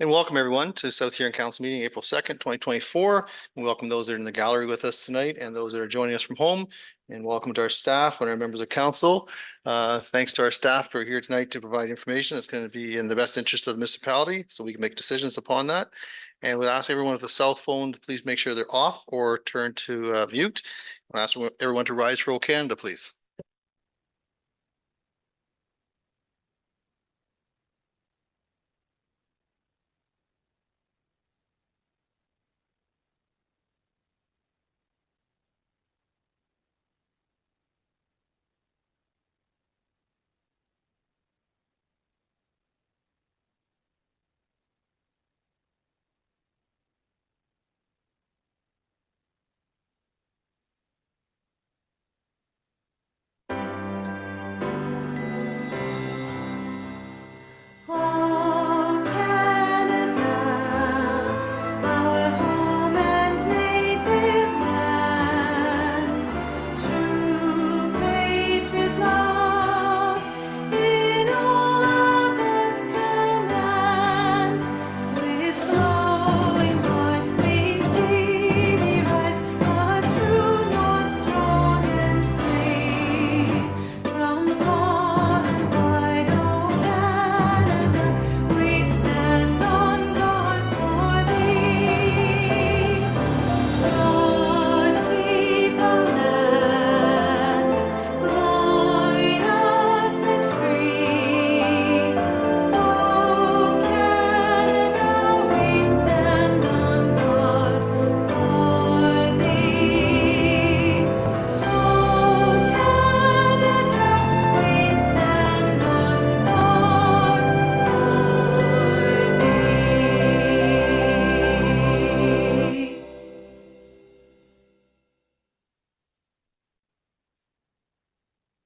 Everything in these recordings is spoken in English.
And welcome everyone to South Huron Council meeting, April 2nd, 2024. And welcome those that are in the gallery with us tonight and those that are joining us from home. And welcome to our staff and our members of council. Thanks to our staff who are here tonight to provide information that's going to be in the best interest of the municipality so we can make decisions upon that. And we'll ask everyone with a cell phone to please make sure they're off or turn to mute. I'll ask everyone to rise for O Canada, please.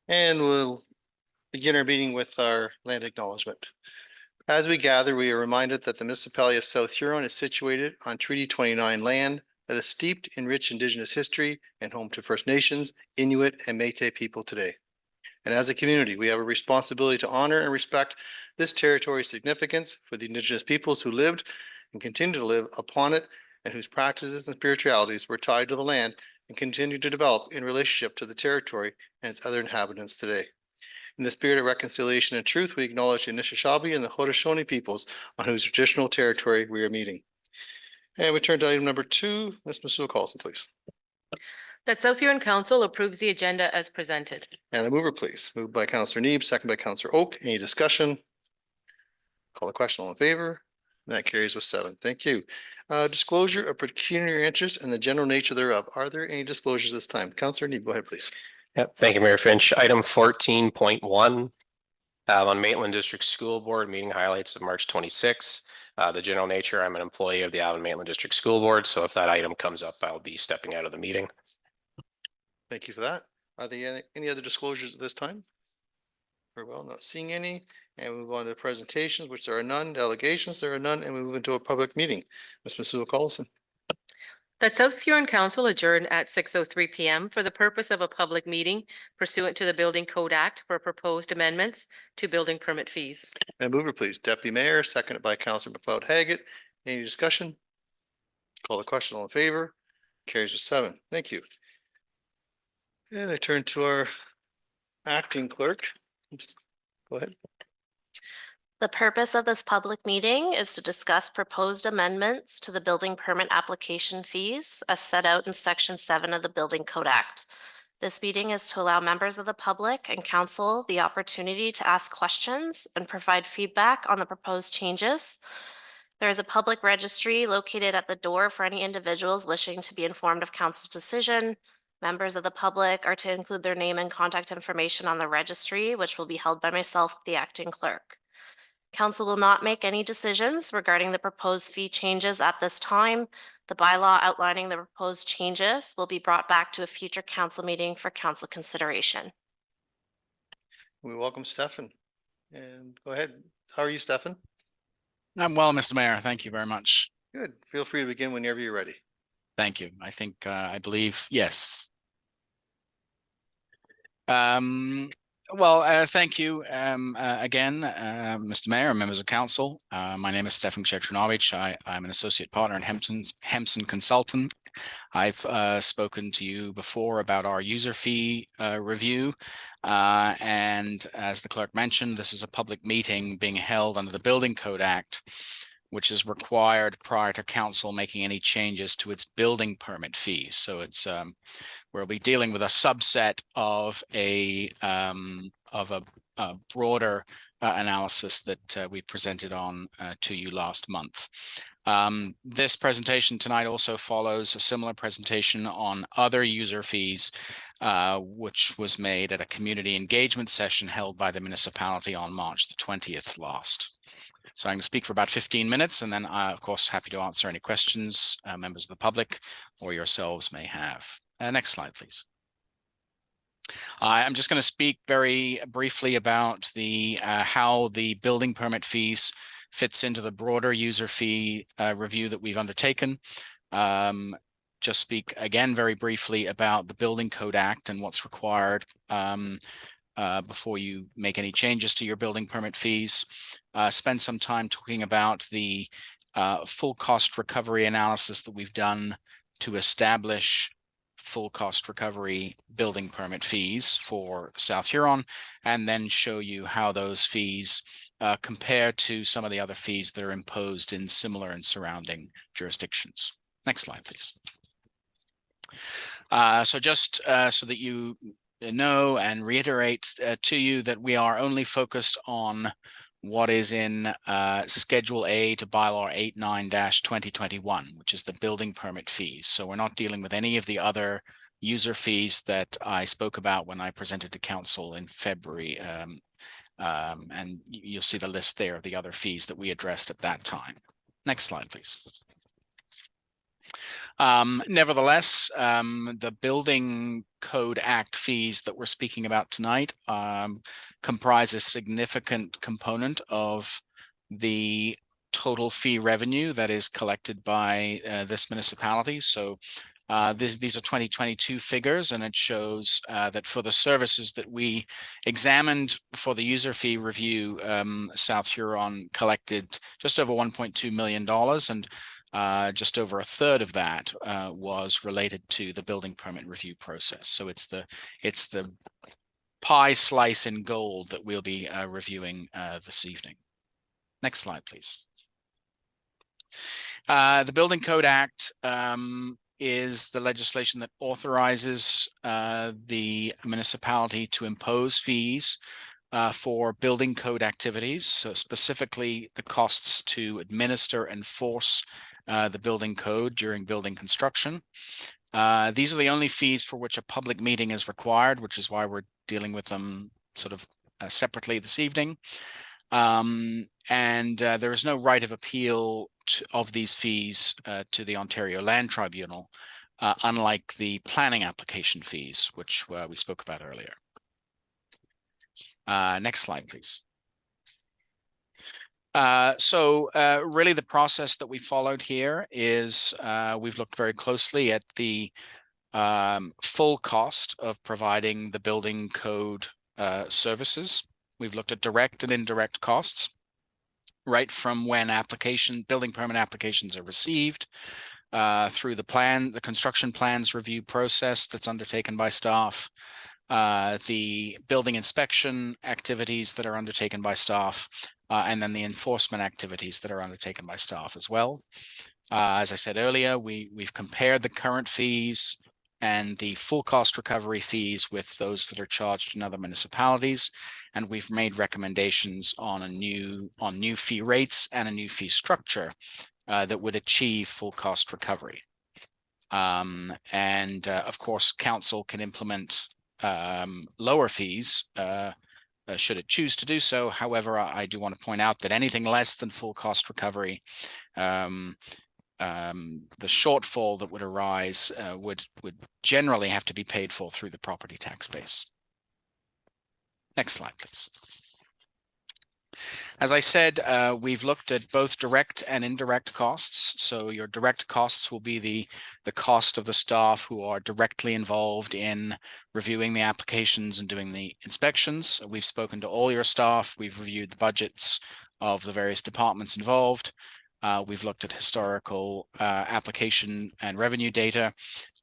And we'll begin our meeting with our land acknowledgement. As we gather, we are reminded that the municipality of South Huron is situated on Treaty 29 land that is steeped in rich Indigenous history and home to First Nations, Inuit, and Métis people today. And as a community, we have a responsibility to honor and respect this territory's significance for the Indigenous peoples who lived and continue to live upon it and whose practices and spiritualities were tied to the land and continue to develop in relationship to the territory and its other inhabitants today. In the spirit of reconciliation and truth, we acknowledge the Anishinaabe and the Haudenosaunee peoples on whose traditional territory we are meeting. And we turn to item number 2. Ms. Masuha-Carlson, please. That South Huron Council approves the agenda as presented. And the mover, please. Moved by Councillor Neeb, second by Councillor Oak. Any discussion? Call the question. All in favor? And that carries with 7. Thank you. Disclosure of pecuniary interest and the general nature thereof. Are there any disclosures this time? Councillor Neeb, go ahead, please. Yep. Thank you, Mayor Finch. Item 14.1 on Maitland District School Board meeting highlights of March 26. The general nature, I'm an employee of the Allen Maitland District School Board, so if that item comes up, I'll be stepping out of the meeting. Thank you for that. Are there any other disclosures at this time? Very well, not seeing any. And we move on to presentations, which there are none. Delegations, there are none. And we move into a public meeting. Ms. Masuha-Carlson. That South Huron Council adjourn at 6:03 p.m. for the purpose of a public meeting pursuant to the Building Code Act for proposed amendments to building permit fees. And mover, please. Deputy Mayor, seconded by Councillor McLeod-Haggett. Any discussion? Call the question. All in favor? Carries with 7. Thank you. And I turn to our acting clerk. Go ahead. The purpose of this public meeting is to discuss proposed amendments to the building permit application fees as set out in Section 7 of the Building Code Act. This meeting is to allow members of the public and council the opportunity to ask questions and provide feedback on the proposed changes. There is a public registry located at the door for any individuals wishing to be informed of council's decision. Members of the public are to include their name and contact information on the registry, which will be held by myself, the acting clerk. Council will not make any decisions regarding the proposed fee changes at this time. The bylaw outlining the proposed changes will be brought back to a future council meeting for council consideration. We welcome Stefan. And go ahead. How are you, Stefan? I'm well, Mr. Mayor. Thank you very much. Good. Feel free to begin whenever you're ready. Thank you. I think, I believe, yes. Thank you again, Mr. Mayor and members of council. My name is Stefan Kshechranovic. I'm an associate partner in Hempson Consultant. I've spoken to you before about our user fee review. And as the clerk mentioned, this is a public meeting being held under the Building Code Act, which is required prior to council making any changes to its building permit fees. So it's we'll be dealing with a subset of a broader analysis that we presented on to you last month. This presentation tonight also follows a similar presentation on other user fees, which was made at a community engagement session held by the municipality on March the 20th last. So I'm going to speak for about 15 minutes, and then of course, happy to answer any questions members of the public or yourselves may have. Next slide, please. I'm just going to speak very briefly about the how the building permit fees fits into the broader user fee review that we've undertaken. Just speak again very briefly about the Building Code Act and what's required before you make any changes to your building permit fees. Spend some time talking about the full cost recovery analysis that we've done to establish full cost recovery building permit fees for South Huron, and then show you how those fees compare to some of the other fees that are imposed in similar and surrounding jurisdictions. Next slide, please. So just so that you know and reiterate to you that we are only focused on what is in Schedule A to Bylaw 89-2021, which is the building permit fees. So we're not dealing with any of the other user fees that I spoke about when I presented to council in February. And you'll see the list there of the other fees that we addressed at that time. Next slide, please. Nevertheless, the Building Code Act fees that we're speaking about tonight comprise a significant component of the total fee revenue that is collected by this municipality. So these are 2022 figures, and it shows that for the services that we examined for the user fee review, South Huron collected just over $1.2 million, and just over a third of that was related to the building permit review process. So it's the pie slice in gold that we'll be reviewing this evening. Next slide, please. The Building Code Act is the legislation that authorizes the municipality to impose fees for building code activities, so specifically the costs to administer and enforce the building code during building construction. These are the only fees for which a public meeting is required, which is why we're dealing with them sort of separately this evening. There is no right of appeal of these fees to the Ontario Land Tribunal, unlike the planning application fees, which we spoke about earlier. Next slide, please. Really the process that we followed here is we've looked very closely at the full cost of providing the building code services. We've looked at direct and indirect costs, right from when building permit applications are received, through the construction plans review process that's undertaken by staff, the building inspection activities that are undertaken by staff, and then the enforcement activities that are undertaken by staff as well. As I said earlier, we've compared the current fees and the full cost recovery fees with those that are charged in other municipalities, and we've made recommendations on new fee rates and a new fee structure that would achieve full cost recovery. Of course, council can implement lower fees should it choose to do so. However, I do want to point out that anything less than full cost recovery, the shortfall that would arise would generally have to be paid for through the property tax base. Next slide, please. As I said, we've looked at both direct and indirect costs. So your direct costs will be the cost of the staff who are directly involved in reviewing the applications and doing the inspections. We've spoken to all your staff. We've reviewed the budgets of the various departments involved. We've looked at historical application and revenue data,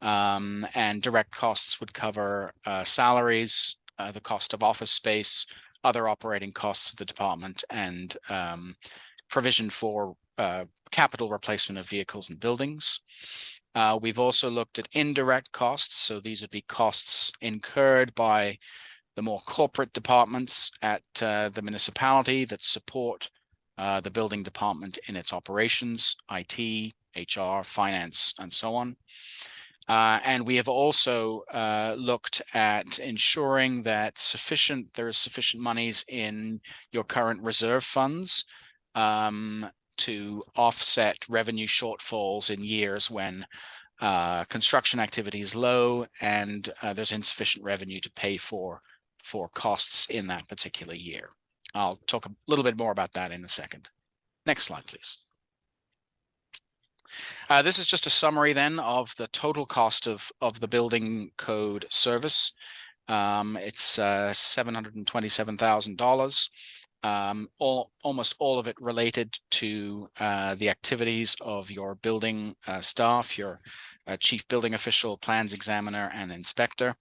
and direct costs would cover salaries, the cost of office space, other operating costs of the department, and provision for capital replacement of vehicles and buildings. We've also looked at indirect costs. So these would be costs incurred by the more corporate departments at the municipality that support the building department in its operations, IT, HR, finance, and so on. And we have also looked at ensuring that there is sufficient monies in your current reserve funds to offset revenue shortfalls in years when construction activity is low and there's insufficient revenue to pay for costs in that particular year. I'll talk a little bit more about that in a second. Next slide, please. This is just a summary then of the total cost of the building code service. It's $727,000. Almost all of it related to the activities of your building staff, your chief building official, plans examiner, and inspector.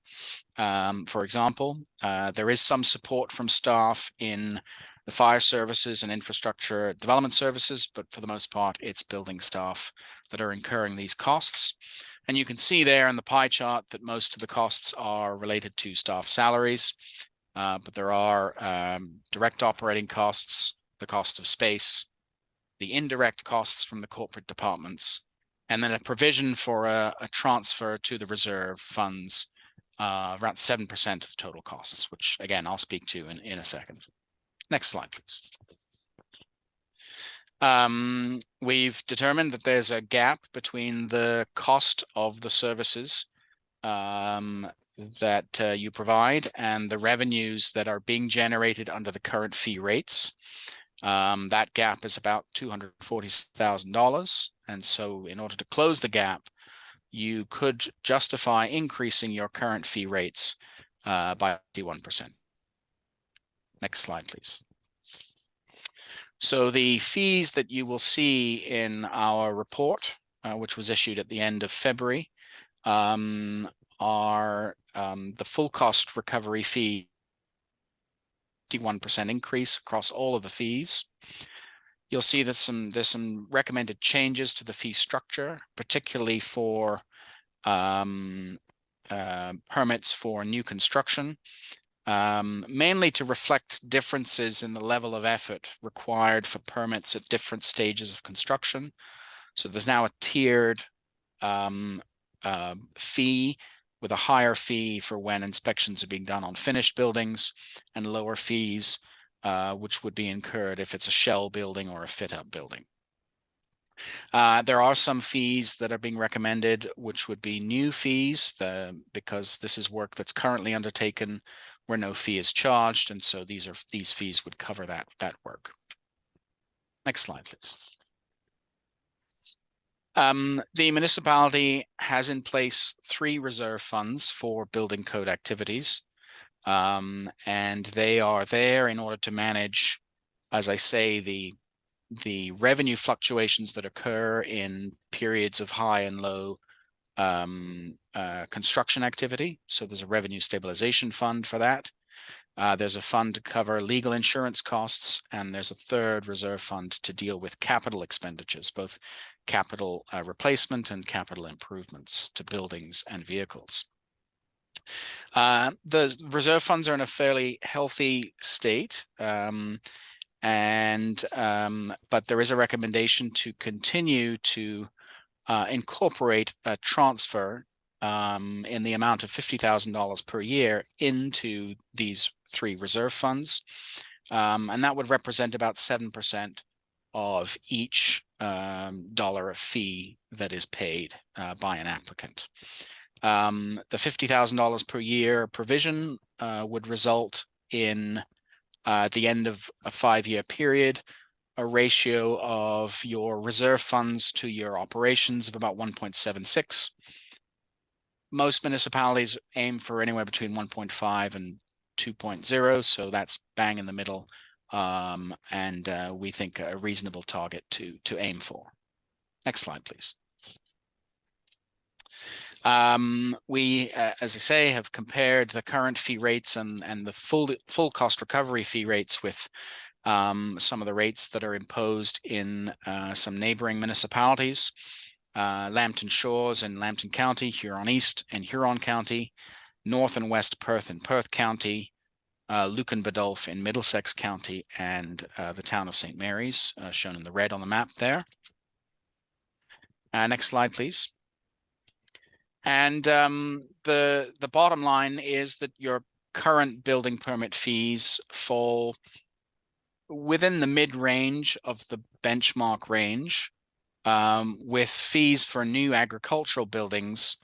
For example, there is some support from staff in the fire services and infrastructure development services, but for the most part, it's building staff that are incurring these costs. And you can see there in the pie chart that most of the costs are related to staff salaries, but there are direct operating costs, the cost of space, the indirect costs from the corporate departments, and then a provision for a transfer to the reserve funds, around 7% of the total costs, which again, I'll speak to in a second. Next slide, please. We've determined that there's a gap between the cost of the services that you provide and the revenues that are being generated under the current fee rates. That gap is about $240,000. And so in order to close the gap, you could justify increasing your current fee rates by 51%. Next slide, please. So the fees that you will see in our report, which was issued at the end of February, are the full cost recovery fee, 51% increase across all of the fees. You'll see that there's some recommended changes to the fee structure, particularly for permits for new construction, mainly to reflect differences in the level of effort required for permits at different stages of construction. So there's now a tiered fee with a higher fee for when inspections are being done on finished buildings and lower fees which would be incurred if it's a shell building or a fit-up building. There are some fees that are being recommended, which would be new fees, because this is work that's currently undertaken where no fee is charged, and so these fees would cover that work. Next slide, please. The municipality has in place 3 reserve funds for building code activities, and they are there in order to manage, as I say, the revenue fluctuations that occur in periods of high and low construction activity. So there's a revenue stabilization fund for that. There's a fund to cover legal insurance costs, and there's a third reserve fund to deal with capital expenditures, both capital replacement and capital improvements to buildings and vehicles. The reserve funds are in a fairly healthy state, but there is a recommendation to continue to incorporate a transfer in the amount of $50,000 per year into these 3 reserve funds, and that would represent about 7% of each dollar of fee that is paid by an applicant. The $50,000 per year provision would result in at the end of a 5-year period, a ratio of your reserve funds to your operations of about 1.76. Most municipalities aim for anywhere between 1.5 and 2.0, so that's bang in the middle, and we think a reasonable target to aim for. Next slide, please. We, as I say, have compared the current fee rates and the full cost recovery fee rates with some of the rates that are imposed in some neighboring municipalities. Lambton Shores in Lambton County, Huron East in Huron County, North and West Perth in Perth County, Lucan Badolf in Middlesex County, and the town of St. Mary's, shown in the red on the map there. Next slide, please. And the bottom line is that your current building permit fees fall within the mid-range of the benchmark range, with fees for new agricultural buildings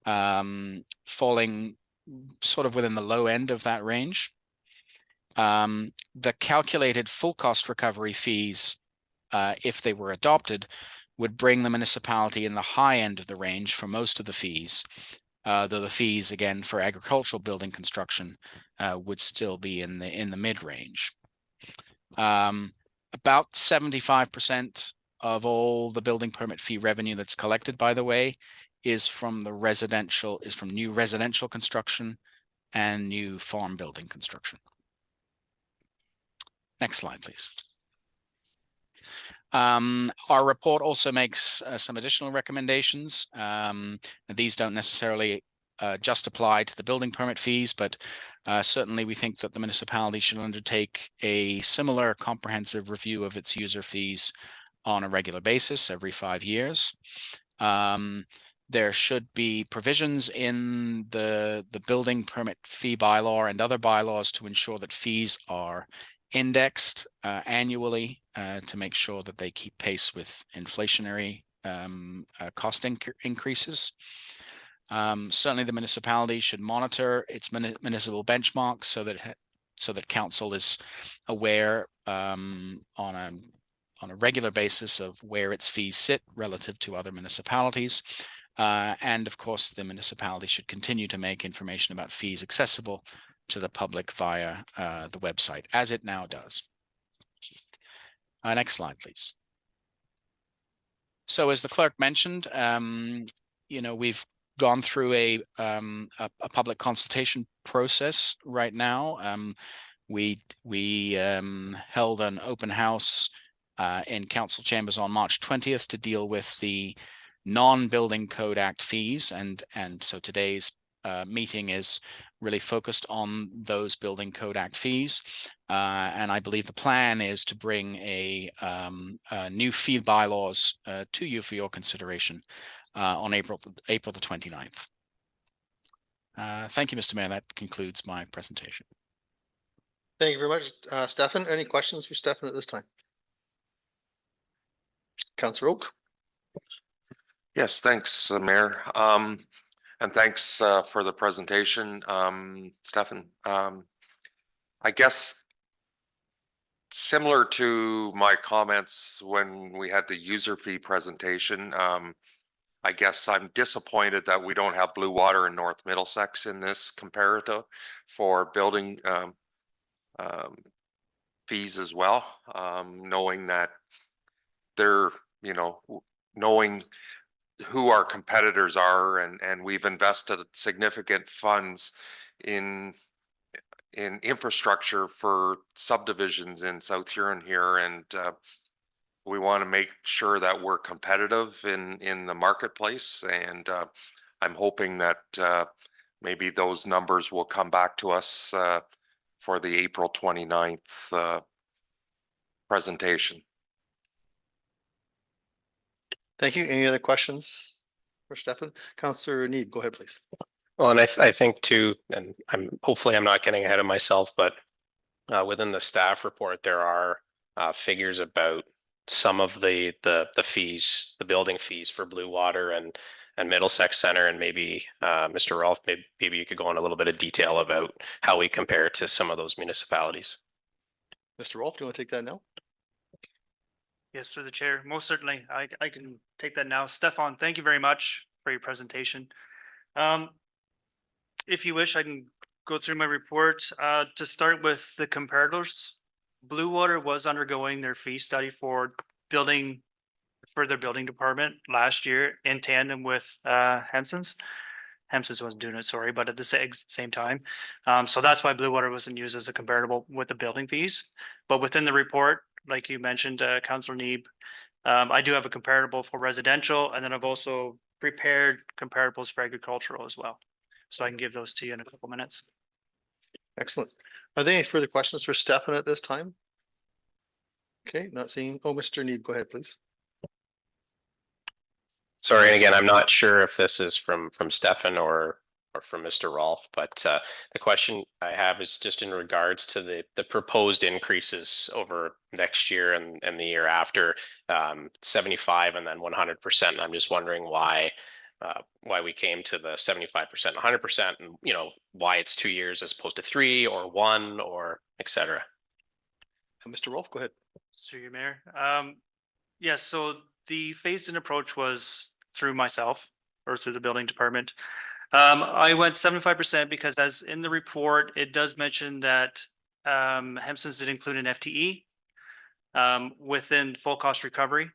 falling sort of within the low end of that range. The calculated full cost recovery fees, if they were adopted, would bring the municipality in the high end of the range for most of the fees, though the fees, again, for agricultural building construction would still be in the mid-range. About 75% of all the building permit fee revenue that's collected, by the way, is from new residential construction and new farm building construction. Next slide, please. Our report also makes some additional recommendations. These don't necessarily just apply to the building permit fees, but certainly we think that the municipality should undertake a similar comprehensive review of its user fees on a regular basis every 5 years. There should be provisions in the building permit fee bylaw and other bylaws to ensure that fees are indexed annually to make sure that they keep pace with inflationary cost increases. Certainly the municipality should monitor its municipal benchmarks so that council is aware on a regular basis of where its fees sit relative to other municipalities. And of course, the municipality should continue to make information about fees accessible to the public via the website, as it now does. Next slide, please. So as the clerk mentioned, we've gone through a public consultation process right now. We held an open house in council chambers on March 20th to deal with the non-Building Code Act fees, and so today's meeting is really focused on those Building Code Act fees, and I believe the plan is to bring a new fee bylaws to you for your consideration on April the 29th. Thank you, Mr. Mayor. That concludes my presentation. Thank you very much, Stefan. Any questions for Stefan at this time? Councillor Oak. Yes, thanks, Mayor. And thanks for the presentation, Stefan. I guess similar to my comments when we had the user fee presentation, I guess I'm disappointed that we don't have Blue Water in North Middlesex in this comparative for building fees as well, knowing that they're, knowing who our competitors are, and we've invested significant funds in infrastructure for subdivisions in South Huron here, and we want to make sure that we're competitive in the marketplace, and I'm hoping that maybe those numbers will come back to us for the April 29th presentation. Thank you. Any other questions for Stefan? Councillor Need, go ahead, please. Well, and I think too, and hopefully I'm not getting ahead of myself, but within the staff report, there are figures about some of the fees, the building fees for Blue Water and Middlesex Center, and maybe Mr. Rolfe, maybe you could go in a little bit of detail about how we compare to some of those municipalities. Mr. Rolfe, do you want to take that now? Yes, through the chair. Most certainly. I can take that now. Stefan, thank you very much for your presentation. If you wish, I can go through my report. To start with the comparators, Blue Water was undergoing their fee study for their building department last year in tandem with Hempson's. Hempson's wasn't doing it, sorry, but at the same time. So that's why Blue Water wasn't used as a comparable with the building fees. But within the report, like you mentioned, Councillor Neeb, I do have a comparable for residential, and then I've also prepared comparables for agricultural as well. So I can give those to you in a couple minutes. Excellent. Are there any further questions for Stefan at this time? Okay, not seeing. Oh, Mr. Neeb, go ahead, please. Sorry, and again, I'm not sure if this is from Stefan or from Mr. Rolfe, but the question I have is just in regards to the proposed increases over next year and the year after, 75 and then 100%. And I'm just wondering why we came to the 75% and 100%, and why it's 2 years as opposed to 3 or 1 or et cetera. Mr. Rolfe, go ahead. Through your mayor. Yes, so the phased in approach was through myself or through the building department. I went 75% because as in the report, it does mention that Hempson's did include an FTE within full cost recovery.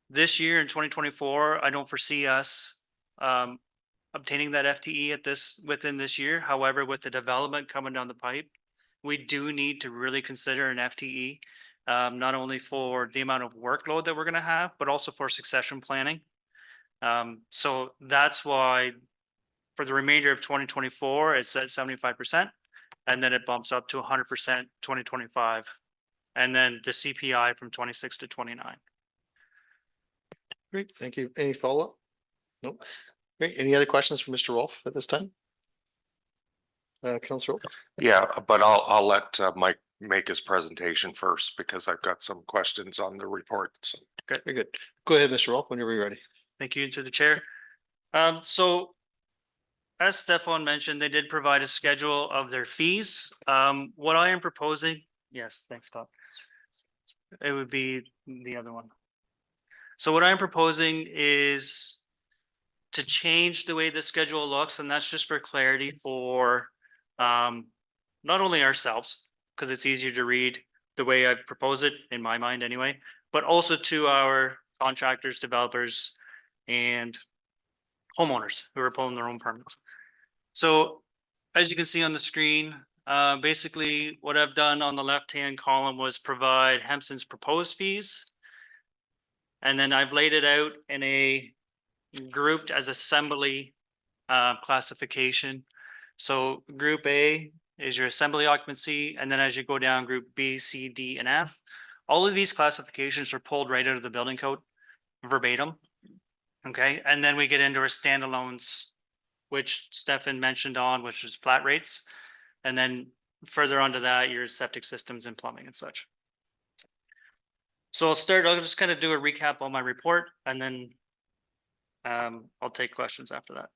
This year in 2024, I don't foresee us obtaining that FTE within this year. However, with the development coming down the pipe, we do need to really consider an FTE, not only for the amount of workload that we're going to have, but also for succession planning. So that's why for the remainder of 2024, it's at 75%, and then it bumps up to 100% 2025, and then the CPI from 26 to 29. Great, thank you. Any follow-up? No. Great. Any other questions for Mr. Rolfe at this time? Councillor Rolfe? Yeah, but I'll let Mike make his presentation first because I've got some questions on the report. So. Okay, very good. Go ahead, Mr. Rolfe, whenever you're ready. Thank you to the chair. So as Stefan mentioned, they did provide a schedule of their fees. What I am proposing, yes, thanks, Scott. It would be the other one. So what I'm proposing is to change the way the schedule looks, and that's just for clarity for not only ourselves, because it's easier to read the way I've proposed it in my mind anyway, but also to our contractors, developers, and homeowners who are pulling their own permits. So as you can see on the screen, basically what I've done on the left-hand column was provide Hempson's proposed fees. And then I've laid it out in a grouped as assembly classification. So group A is your assembly occupancy. And then as you go down, group B, C, D, and F, all of these classifications are pulled right out of the building code verbatim. Okay, and then we get into our standalones, which Stefan mentioned on, which was flat rates. And then further onto that, your septic systems and plumbing and such. So I'll just kind of do a recap on my report, and then I'll take questions after that.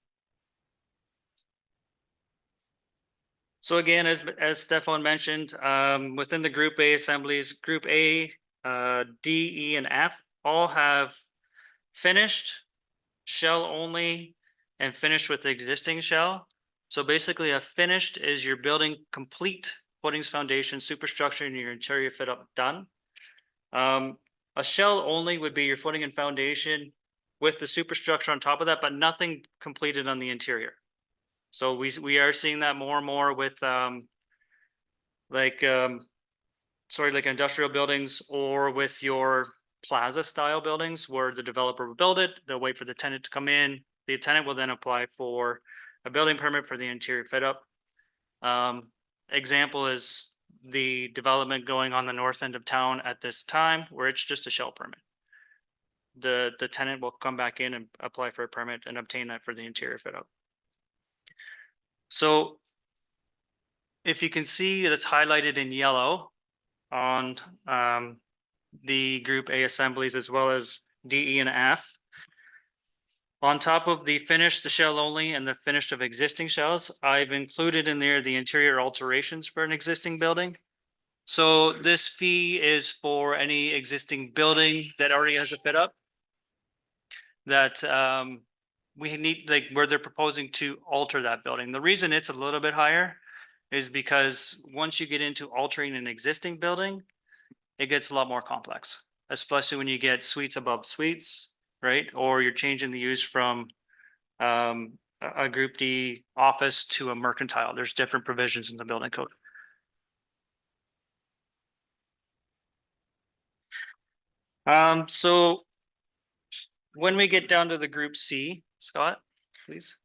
So again, as Stefan mentioned, within the Group A assemblies, Group A, D, E, and F all have finished, shell only, and finished with the existing shell. So basically a finished is your building complete, footings, foundation, superstructure, and your interior fit up done. A shell only would be your footing and foundation with the superstructure on top of that, but nothing completed on the interior. So we are seeing that more and more with like industrial buildings or with your plaza style buildings where the developer will build it, they'll wait for the tenant to come in. The tenant will then apply for a building permit for the interior fit up. Example is the development going on the north end of town at this time where it's just a shell permit. The tenant will come back in and apply for a permit and obtain that for the interior fit up. So if you can see, it's highlighted in yellow on the Group A assemblies as well as D, E, and F. On top of the finished, the shell only, and the finished of existing shells, I've included in there the interior alterations for an existing building. So this fee is for any existing building that already has a fit up. That we need, like, where they're proposing to alter that building. The reason it's a little bit higher is because once you get into altering an existing building, it gets a lot more complex, especially when you get suites above suites, right? Or you're changing the use from a Group D office to a mercantile. There's different provisions in the building code. So when we get down to the Group C, Scott, please.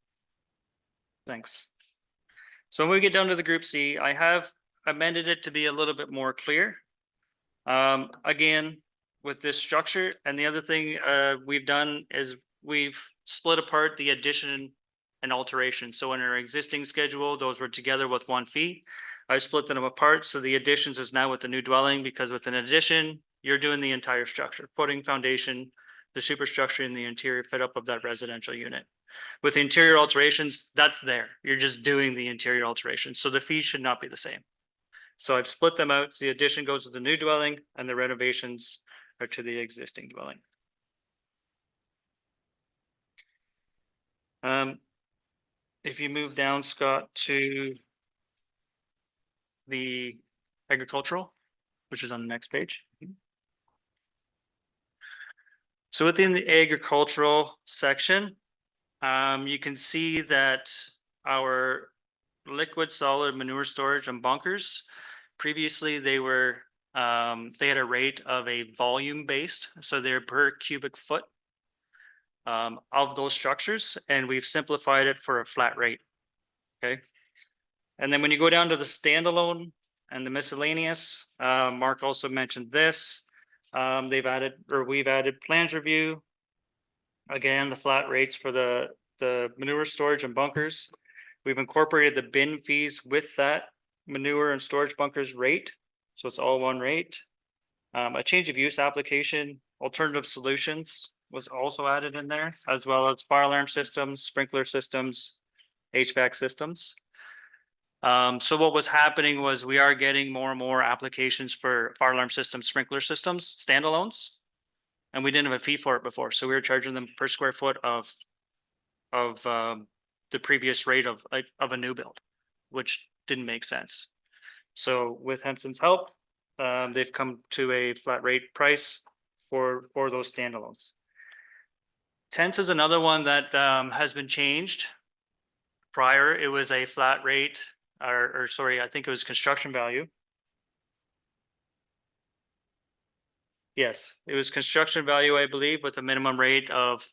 Thanks. So when we get down to the Group C, I have amended it to be a little bit more clear. Again, with this structure, and the other thing we've done is we've split apart the addition and alteration. So in our existing schedule, those were together with one fee. I split them apart, so the additions is now with the new dwelling, because with an addition, you're doing the entire structure, putting foundation, the superstructure in the interior fit up of that residential unit. With the interior alterations, that's there. You're just doing the interior alterations. So the fees should not be the same. So I've split them out. So the addition goes to the new dwelling and the renovations are to the existing dwelling. If you move down, Scott, to the agricultural, which is on the next page. So within the agricultural section, you can see that our liquid solid manure storage and bunkers, previously they were they had a rate of a volume based, so they're per cubic foot of those structures, and we've simplified it for a flat rate. Okay. And then when you go down to the standalone and the miscellaneous, Mark also mentioned this. They've added, or we've added plans review. Again, the flat rates for the manure storage and bunkers. We've incorporated the bin fees with that manure and storage bunkers rate. So it's all one rate. A change of use application, alternative solutions was also added in there, as well as fire alarm systems, sprinkler systems, HVAC systems. So what was happening was we are getting more and more applications for fire alarm systems, sprinkler systems, standalones. And we didn't have a fee for it before. So we were charging them per square foot of the previous rate of a new build, which didn't make sense. So with Hempson's help, they've come to a flat rate price for those standalones. Tents is another one that has been changed. Prior, it was a flat rate, or sorry, I think it was construction value. Yes, it was construction value, I believe, with a minimum rate of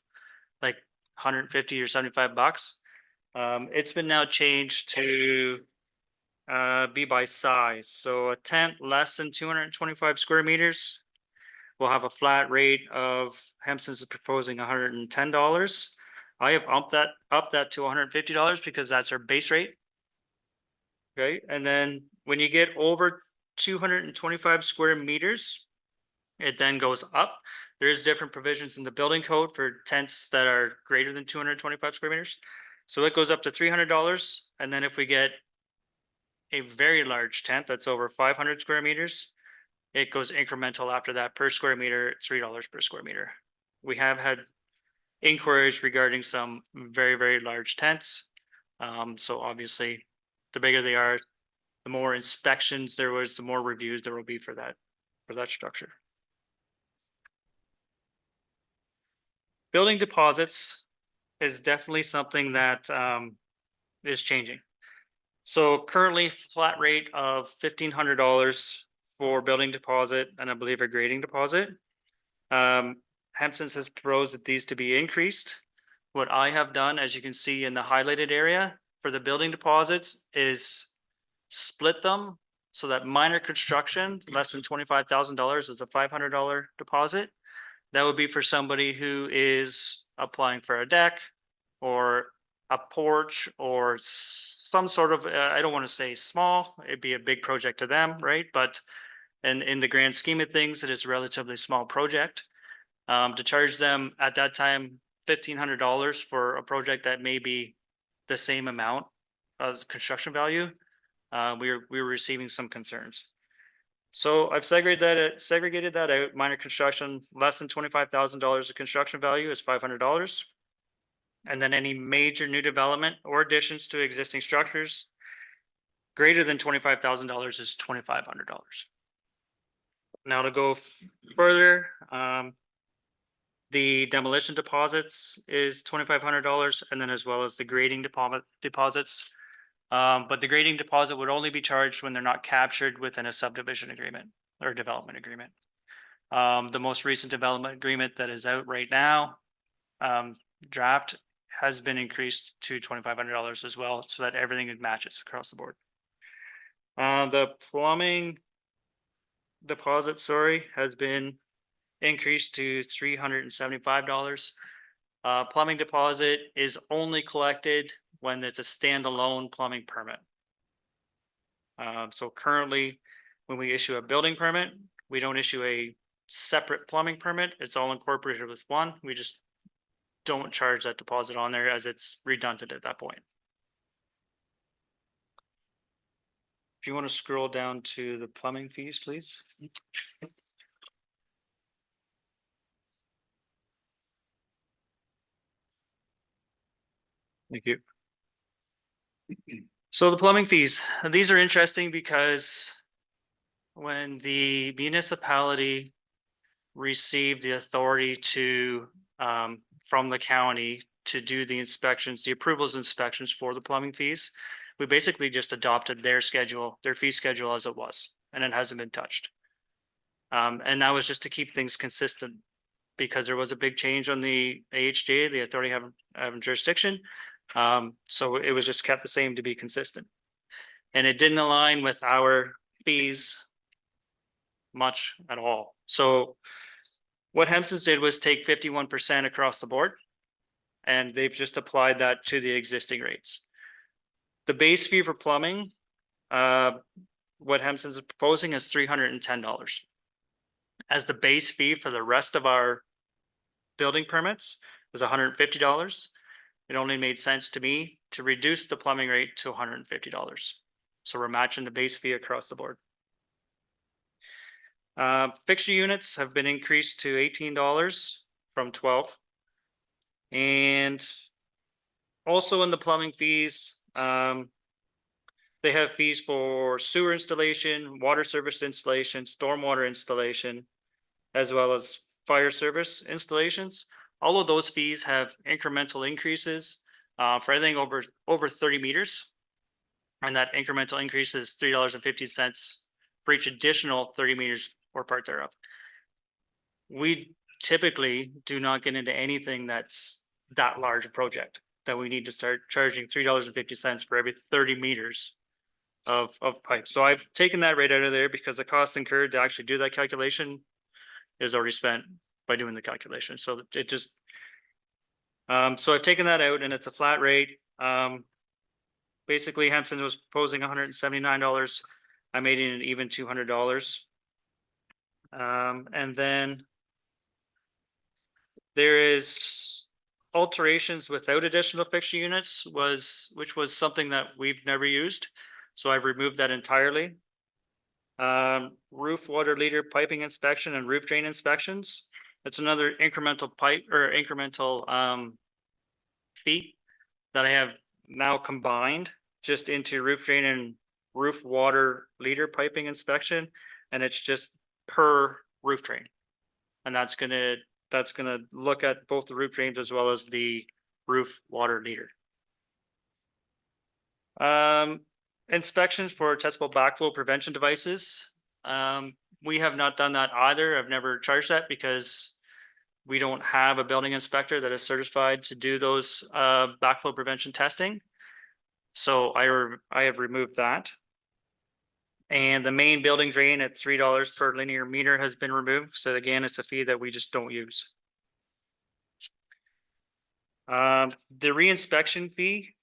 like 150 or 75 bucks. It's been now changed to be by size. So a tent less than 225 square meters will have a flat rate of, Hempson's is proposing $110. I have upped that to $150 because that's our base rate. Okay, and then when you get over 225 square meters, it then goes up. There's different provisions in the building code for tents that are greater than 225 square meters. So it goes up to $300. And then if we get a very large tent that's over 500 square meters, it goes incremental after that per square meter, $3 per square meter. We have had inquiries regarding some very, very large tents. So obviously the bigger they are, the more inspections there was, the more reviews there will be for that structure. Building deposits is definitely something that is changing. So currently flat rate of $1,500 for building deposit, and I believe a grading deposit. Hempson's has proposed that these to be increased. What I have done, as you can see in the highlighted area for the building deposits, is split them so that minor construction, less than $25,000 is a $500 deposit. That would be for somebody who is applying for a deck or a porch or some sort of, I don't want to say small, it'd be a big project to them, right? But in the grand scheme of things, it is a relatively small project. To charge them at that time $1,500 for a project that may be the same amount of construction value, we were receiving some concerns. So I've segregated that out. Minor construction, less than $25,000 of construction value is $500. And then any major new development or additions to existing structures greater than $25,000 is $2,500. Now to go further, the demolition deposits is $2,500, and then as well as the grading deposits. But the grading deposit would only be charged when they're not captured within a subdivision agreement or development agreement. The most recent development agreement that is out right now, draft, has been increased to $2,500 as well, so that everything matches across the board. The plumbing deposit, has been increased to $375. Plumbing deposit is only collected when it's a standalone plumbing permit. So currently, when we issue a building permit, we don't issue a separate plumbing permit. It's all incorporated with one. We just don't charge that deposit on there as it's redundant at that point. If you want to scroll down to the plumbing fees, please. Thank you. So the plumbing fees, these are interesting because when the municipality received the authority to, from the county to do the inspections, the approvals inspections for the plumbing fees, we basically just adopted their schedule, their fee schedule as it was, and it hasn't been touched. And that was just to keep things consistent because there was a big change on the AHJ, the authority having jurisdiction. So it was just kept the same to be consistent. And it didn't align with our fees much at all. So what Hempson's did was take 51% across the board, and they've just applied that to the existing rates. The base fee for plumbing, what Hempson's is proposing is $310. As the base fee for the rest of our building permits is $150. It only made sense to me to reduce the plumbing rate to $150. So we're matching the base fee across the board. Fixture units have been increased to $18 from $12. And also in the plumbing fees, they have fees for sewer installation, water service installation, stormwater installation, as well as fire service installations. All of those fees have incremental increases for everything over 30 meters. And that incremental increase is $3.50 for each additional 30 meters or part thereof. We typically do not get into anything that's that large a project that we need to start charging $3.50 for every 30 meters of pipe. So I've taken that right out of there because the cost incurred to actually do that calculation is already spent by doing the calculation. So it just, so I've taken that out and it's a flat rate. Basically Hempson was proposing $179. I made it an even $200. And then there is alterations without additional fixture units which was something that we've never used. So I've removed that entirely. Roof water leader piping inspection and roof drain inspections. It's another incremental pipe or incremental fee that I have now combined just into roof drain and roof water leader piping inspection. And it's just per roof drain. And that's gonna look at both the roof drains as well as the roof water leader. Inspections for testable backflow prevention devices. We have not done that either. I've never charged that because we don't have a building inspector that is certified to do those backflow prevention testing. So I have removed that. And the main building drain at $3 per linear meter has been removed. So again, it's a fee that we just don't use. The reinspection fee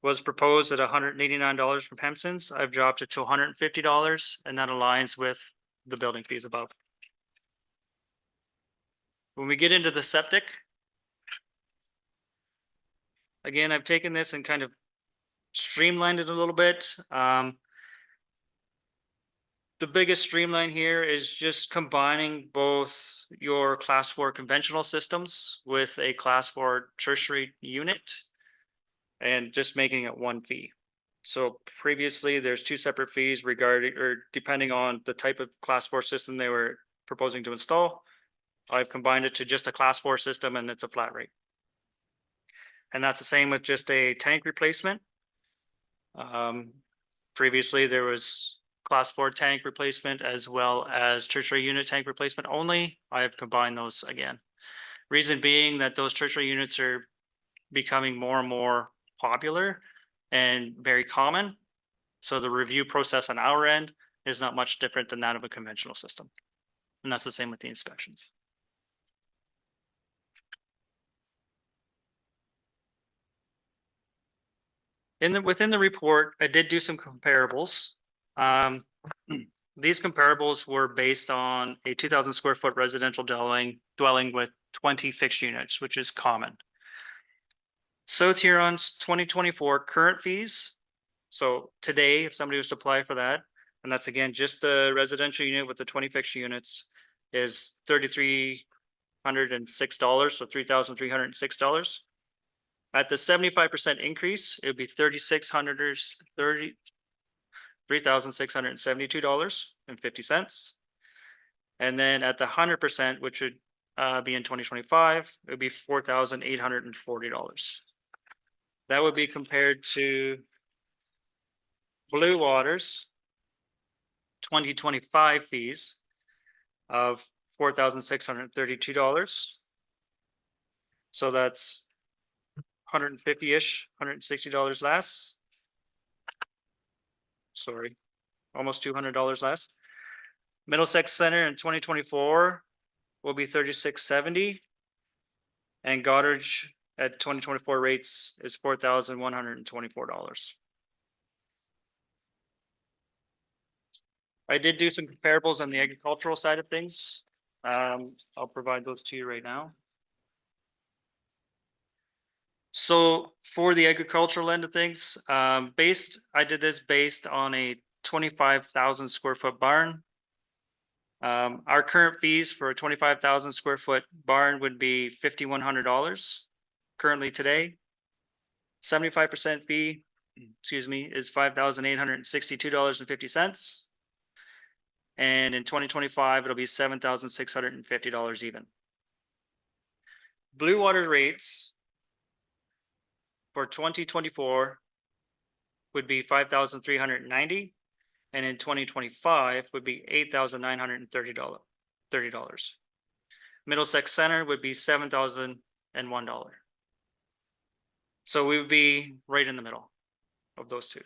was proposed at $189 from Hempson's. I've dropped it to $150, and that aligns with the building fees above. When we get into the septic, again, I've taken this and kind of streamlined it a little bit. the biggest streamline here is just combining both your class 4 conventional systems with a class 4 tertiary unit and just making it one fee. So previously, there's two separate fees regarding or depending on the type of class 4 system they were proposing to install. I've combined it to just a class 4 system and it's a flat rate. And that's the same with just a tank replacement. Previously, there was class 4 tank replacement as well as tertiary unit tank replacement only. I have combined those again. Reason being that those tertiary units are becoming more and more popular and very common. So the review process on our end is not much different than that of a conventional system. And that's the same with the inspections. Within the report, I did do some comparables. These comparables were based on a 2,000 square foot residential dwelling with 20 fixed units, which is common. South Huron's 2024 current fees. So today, if somebody was to apply for that, and that's again just the residential unit with the 20 fixed units, is $3,306, so $3,306. At the 75% increase, it would be $3,672.50. And then at the 100%, which would be in 2025, it would be $4,840. That would be compared to Blue Water's 2025 fees of $4,632. So that's $150-ish, $160 less. Sorry, almost $200 less. Middlesex Center in 2024 will be $3,670. And Goderich at 2024 rates is $4,124. I did do some comparables on the agricultural side of things. I'll provide those to you right now. So for the agricultural end of things, I did this based on a 25,000 square foot barn. Our current fees for a 25,000 square foot barn would be $5,100 currently today. 75% fee, excuse me, is $5,862.50. And in 2025, it'll be $7,650 even. Blue Water rates for 2024 would be $5,390, and in 2025 would be $8,930. Middlesex Center would be $7,001. So we would be right in the middle of those two.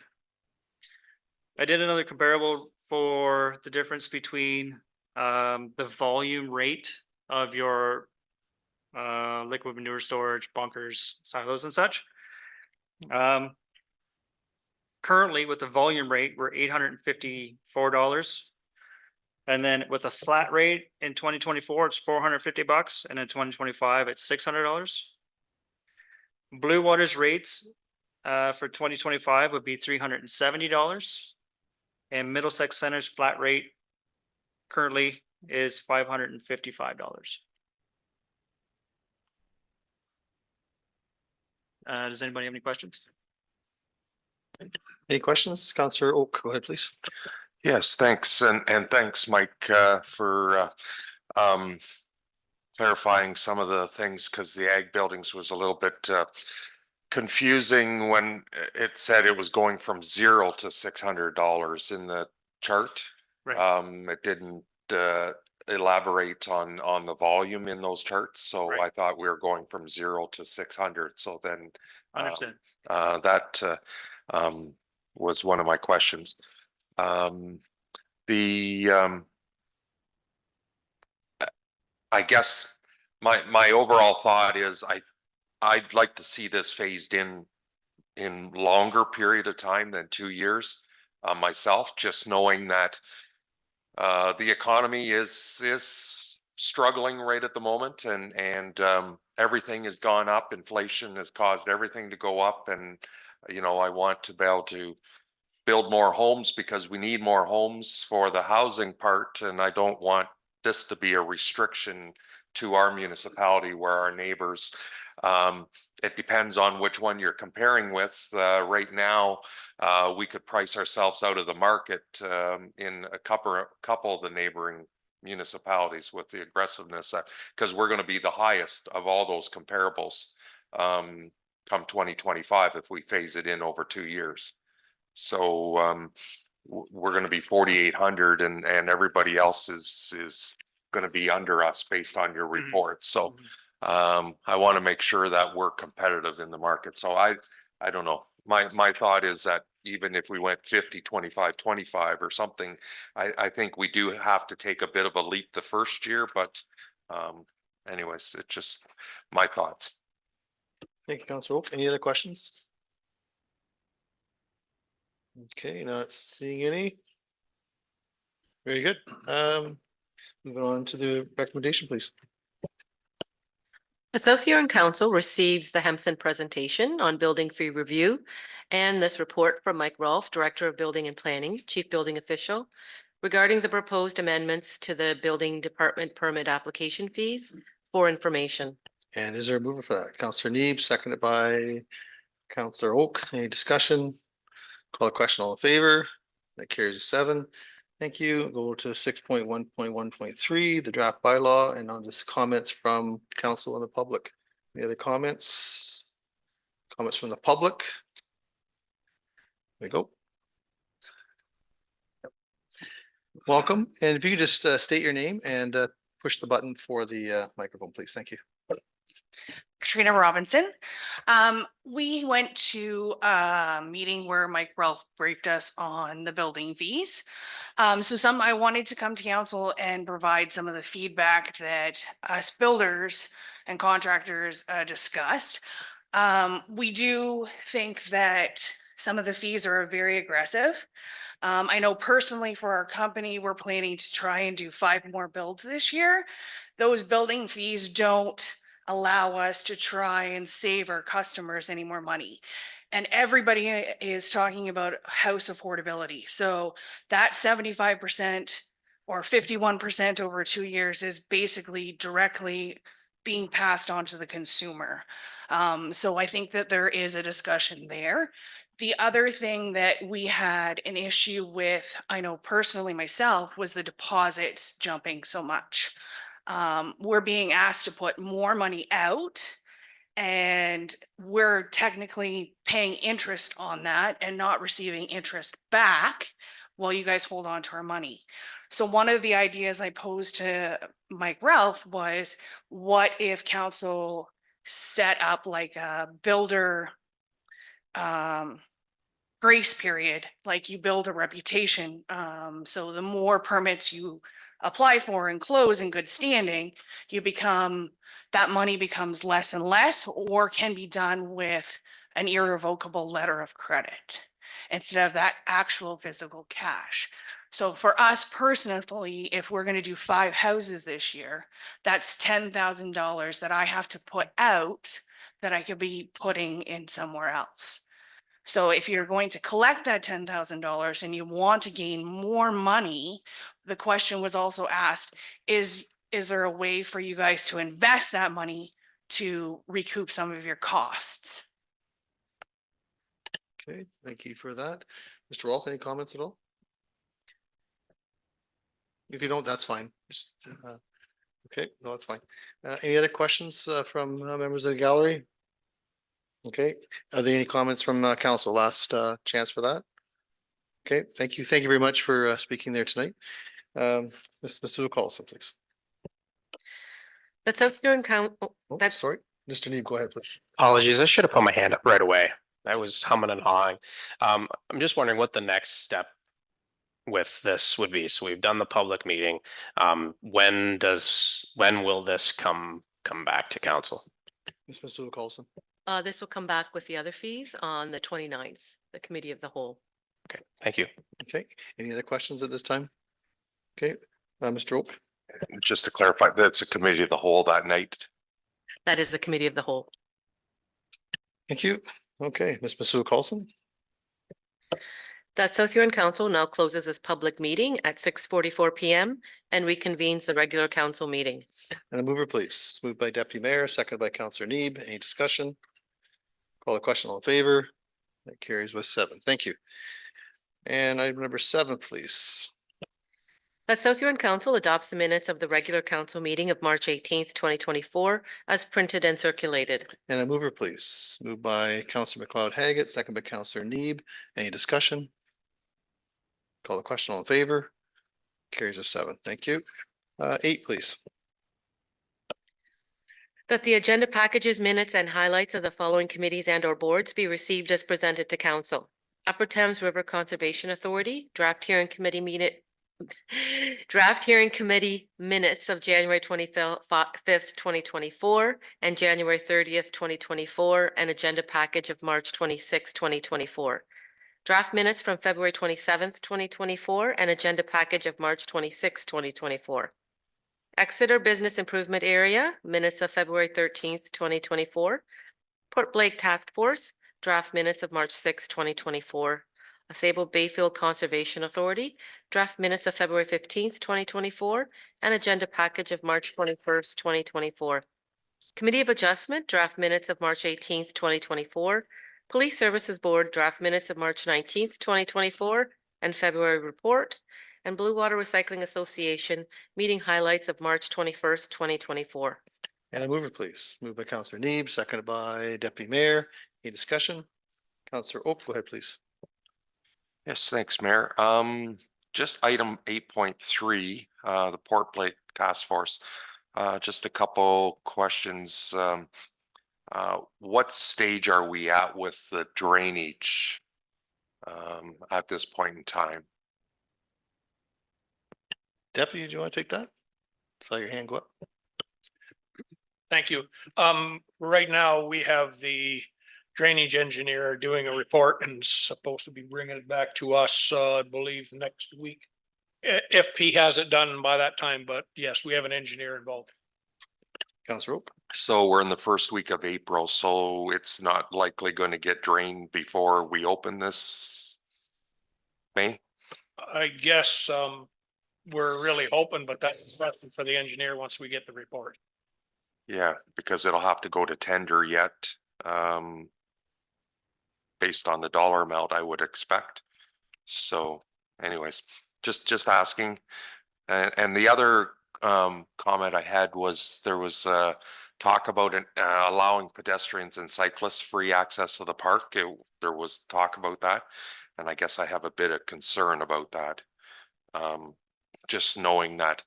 I did another comparable for the difference between the volume rate of your liquid manure storage, bunkers, silos and such. Currently with the volume rate, we're $854. And then with a flat rate in 2024, it's $450. And in 2025, it's $600. Blue Water's rates for 2025 would be $370. And Middlesex Center's flat rate currently is $555. Does anybody have any questions? Any questions? Councillor Oak, go ahead, please. Yes, thanks. And thanks, Mike, for clarifying some of the things, because the ag buildings was a little bit confusing when it said it was going from $0 to $600 in the chart. Right. It didn't elaborate on the volume in those charts, so Right. I thought we were going from 0 to 600. So then Understood. that was one of my questions. I guess my overall thought is I'd like to see this phased in longer period of time than 2 years myself, just knowing that the economy is struggling right at the moment, and everything has gone up. Inflation has caused everything to go up, and I want to be able to build more homes because we need more homes for the housing part, and I don't want this to be a restriction to our municipality where our neighbors. It depends on which one you're comparing with. Right now, we could price ourselves out of the market in a couple of the neighboring municipalities with the aggressiveness, because we're going to be the highest of all those comparables come 2025 if we phase it in over 2 years. So we're going to be 4,800, and everybody else is going to be under us based on your report. So I want to make sure that we're competitive in the market. So I don't know. My thought is that even if we went 50, 25, 25 or something, I think we do have to take a bit of a leap the first year, but anyways, it's just my thoughts. Thank you, Councilor Oak. Any other questions? Okay, not seeing any. Very good. Moving on to the recommendation, please. The South Huron Council receives the Hempson presentation on building fee review and this report from Mike Rolfe, Director of Building and Planning, Chief Building Official, regarding the proposed amendments to the building department permit application fees for information. And is there a mover for that? Councillor Neeb, seconded by Councillor Oak. Any discussion? Call the question, all in favor? That carries a 7. Thank you. Go to 6.1.1.3, the draft bylaw, and on this comments from council and the public. Any other comments? Comments from the public? There we go. Yep. Welcome. And if you could just state your name and push the button for the microphone, please. Thank you. Katrina Robinson. We went to a meeting where Mike Rolfe briefed us on the building fees. I wanted to come to council and provide some of the feedback that us builders and contractors discussed. We do think that some of the fees are very aggressive. I know personally for our company, we're planning to try and do 5 more builds this year. Those building fees don't allow us to try and save our customers any more money. And everybody is talking about house affordability. So that 75% or 51% over 2 years is basically directly being passed on to the consumer. So I think that there is a discussion there. The other thing that we had an issue with, I know personally myself, was the deposits jumping so much. We're being asked to put more money out, and we're technically paying interest on that and not receiving interest back while you guys hold on to our money. So one of the ideas I posed to Mike Rolfe was, what if council set up like a builder grace period, like you build a reputation. So the more permits you apply for and close in good standing, that money becomes less and less, or can be done with an irrevocable letter of credit instead of that actual physical cash. So for us personally, if we're going to do 5 houses this year, that's $10,000 that I have to put out that I could be putting in somewhere else. So if you're going to collect that $10,000 and you want to gain more money, the question was also asked, is there a way for you guys to invest that money to recoup some of your costs? Okay, thank you for that. Mr. Rolfe, any comments at all? If you don't, that's fine. Just, okay, no, that's fine. Any other questions from members of the gallery? Okay, are there any comments from council? Last chance for that. Okay, thank you. Thank you very much for speaking there tonight. Mr. Carlson, please. The South Huron Council, Oh, sorry, Mr. Neeb, go ahead, please. Apologies, I should have put my hand up right away. I was humming and hawing. I'm just wondering what the next step with this would be. So we've done the public meeting. When will this come back to council? Mr. Carlson. this will come back with the other fees on the 29th, the committee of the whole. Okay, thank you. Okay, any other questions at this time? Okay, Mr. Oak. Just to clarify, that's a committee of the whole that night. That is the committee of the whole. Thank you. Okay, Ms. Masood Carlson. That South Huron Council now closes this public meeting at 6:44 PM and reconvenes the regular council meeting. And a mover, please. Moved by Deputy Mayor, seconded by Councillor Neeb. Any discussion? Call the question, all in favor? That carries with 7. Thank you. And item number 7, please. That South Huron Council adopts the minutes of the regular council meeting of March 18th, 2024 as printed and circulated. And a mover, please. Moved by Councillor McLeod Haggett, second by Councillor Neeb. Any discussion? Call the question, all in favor? Carries with 7. Thank you. 8, please. That the agenda packages, minutes, and highlights of the following committees and or boards be received as presented to council. Upper Thames River Conservation Authority, draft hearing committee minutes of January 25th, 2024, and January 30th, 2024, and agenda package of March 26th, 2024. Draft minutes from February 27th, 2024, and agenda package of March 26th, 2024. Exeter Business Improvement Area, minutes of February 13th, 2024. Port Blake Task Force, draft minutes of March 6th, 2024. Sable Bayfield Conservation Authority, draft minutes of February 15th, 2024, and agenda package of March 21st, 2024. Committee of Adjustment, draft minutes of March 18th, 2024. Police Services Board, draft minutes of March 19th, 2024, and February report. And Blue Water Recycling Association, meeting highlights of March 21st, 2024. And a mover, please. Moved by Councillor Neeb, seconded by Deputy Mayor. Any discussion? Councillor Oak, go ahead, please. Yes, thanks, Mayor. Just item 8.3, the Port Blake Task Force. Just a couple questions. What stage are we at with the drainage at this point in time? Deputy, do you want to take that? Saw your hand go up. Thank you. Right now, we have the drainage engineer doing a report and supposed to be bringing it back to us, I believe, next week. If he has it done by that time, but yes, we have an engineer involved. Councillor Oak. So we're in the first week of April, so it's not likely going to get drained before we open this May? I guess we're really hoping, but that's the question for the engineer once we get the report. Yeah, because it'll have to go to tender yet. Based on the dollar amount, I would expect. So anyways, just asking. And the other comment I had was there was talk about allowing pedestrians and cyclists free access to the park. There was talk about that. And I guess I have a bit of concern about that. Just knowing that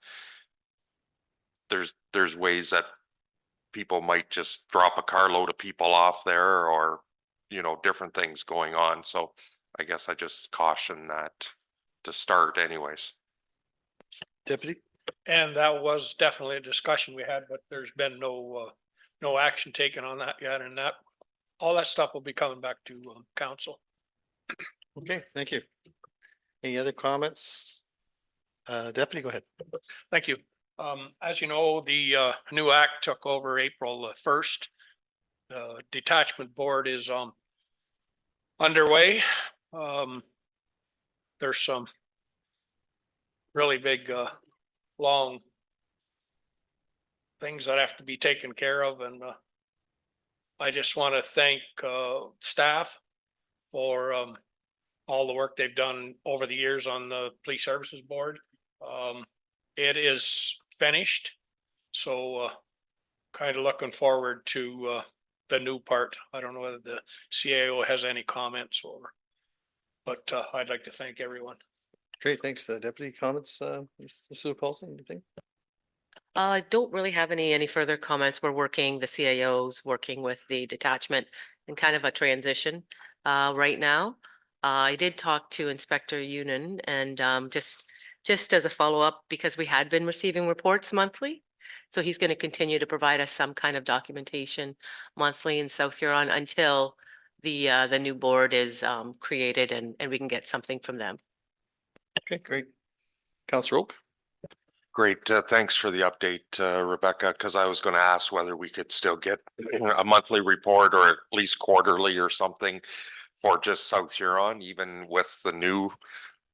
there's ways that people might just drop a carload of people off there, or different things going on. So I guess I just caution that to start anyways. Deputy. And that was definitely a discussion we had, but there's been no action taken on that yet. And that all that stuff will be coming back to council. Okay, thank you. Any other comments? Deputy, go ahead. Thank you. As you know, the new act took over April 1st. The detachment board is underway. There's some really big, long things that have to be taken care of, and I just want to thank staff for all the work they've done over the years on the Police Services Board. It is finished, so kind of looking forward to the new part. I don't know whether the CAO has any comments but I'd like to thank everyone. Great, thanks. Deputy, comments, Sue Paulson, anything? I don't really have any further comments. We're working, the CAO's working with the detachment in kind of a transition right now. I did talk to Inspector Unan and just as a follow-up, because we had been receiving reports monthly. So he's going to continue to provide us some kind of documentation monthly in South Huron until the new board is created and we can get something from them. Okay, great. Councillor Oak. Great. Thanks for the update, Rebecca, because I was going to ask whether we could still get a monthly report or at least quarterly or something for just South Huron, even with the new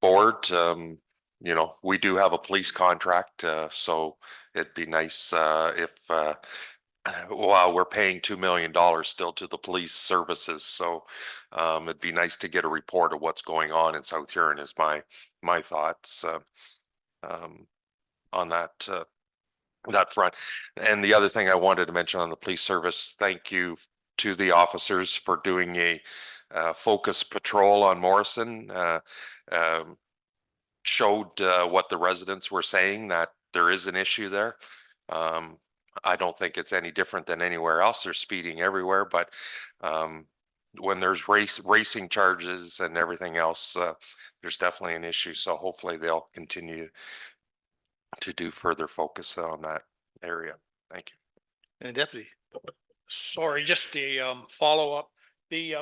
board. You know, we do have a police contract, so it'd be nice if well, we're paying $2 million still to the police services, so it'd be nice to get a report of what's going on in South Huron is my thoughts on that that front. And the other thing I wanted to mention on the police service, thank you to the officers for doing a focus patrol on Morrison. Showed what the residents were saying, that there is an issue there. I don't think it's any different than anywhere else. They're speeding everywhere, but when there's racing charges and everything else, there's definitely an issue. So hopefully they'll continue to do further focus on that area. Thank you. And Deputy. Sorry, just the follow-up.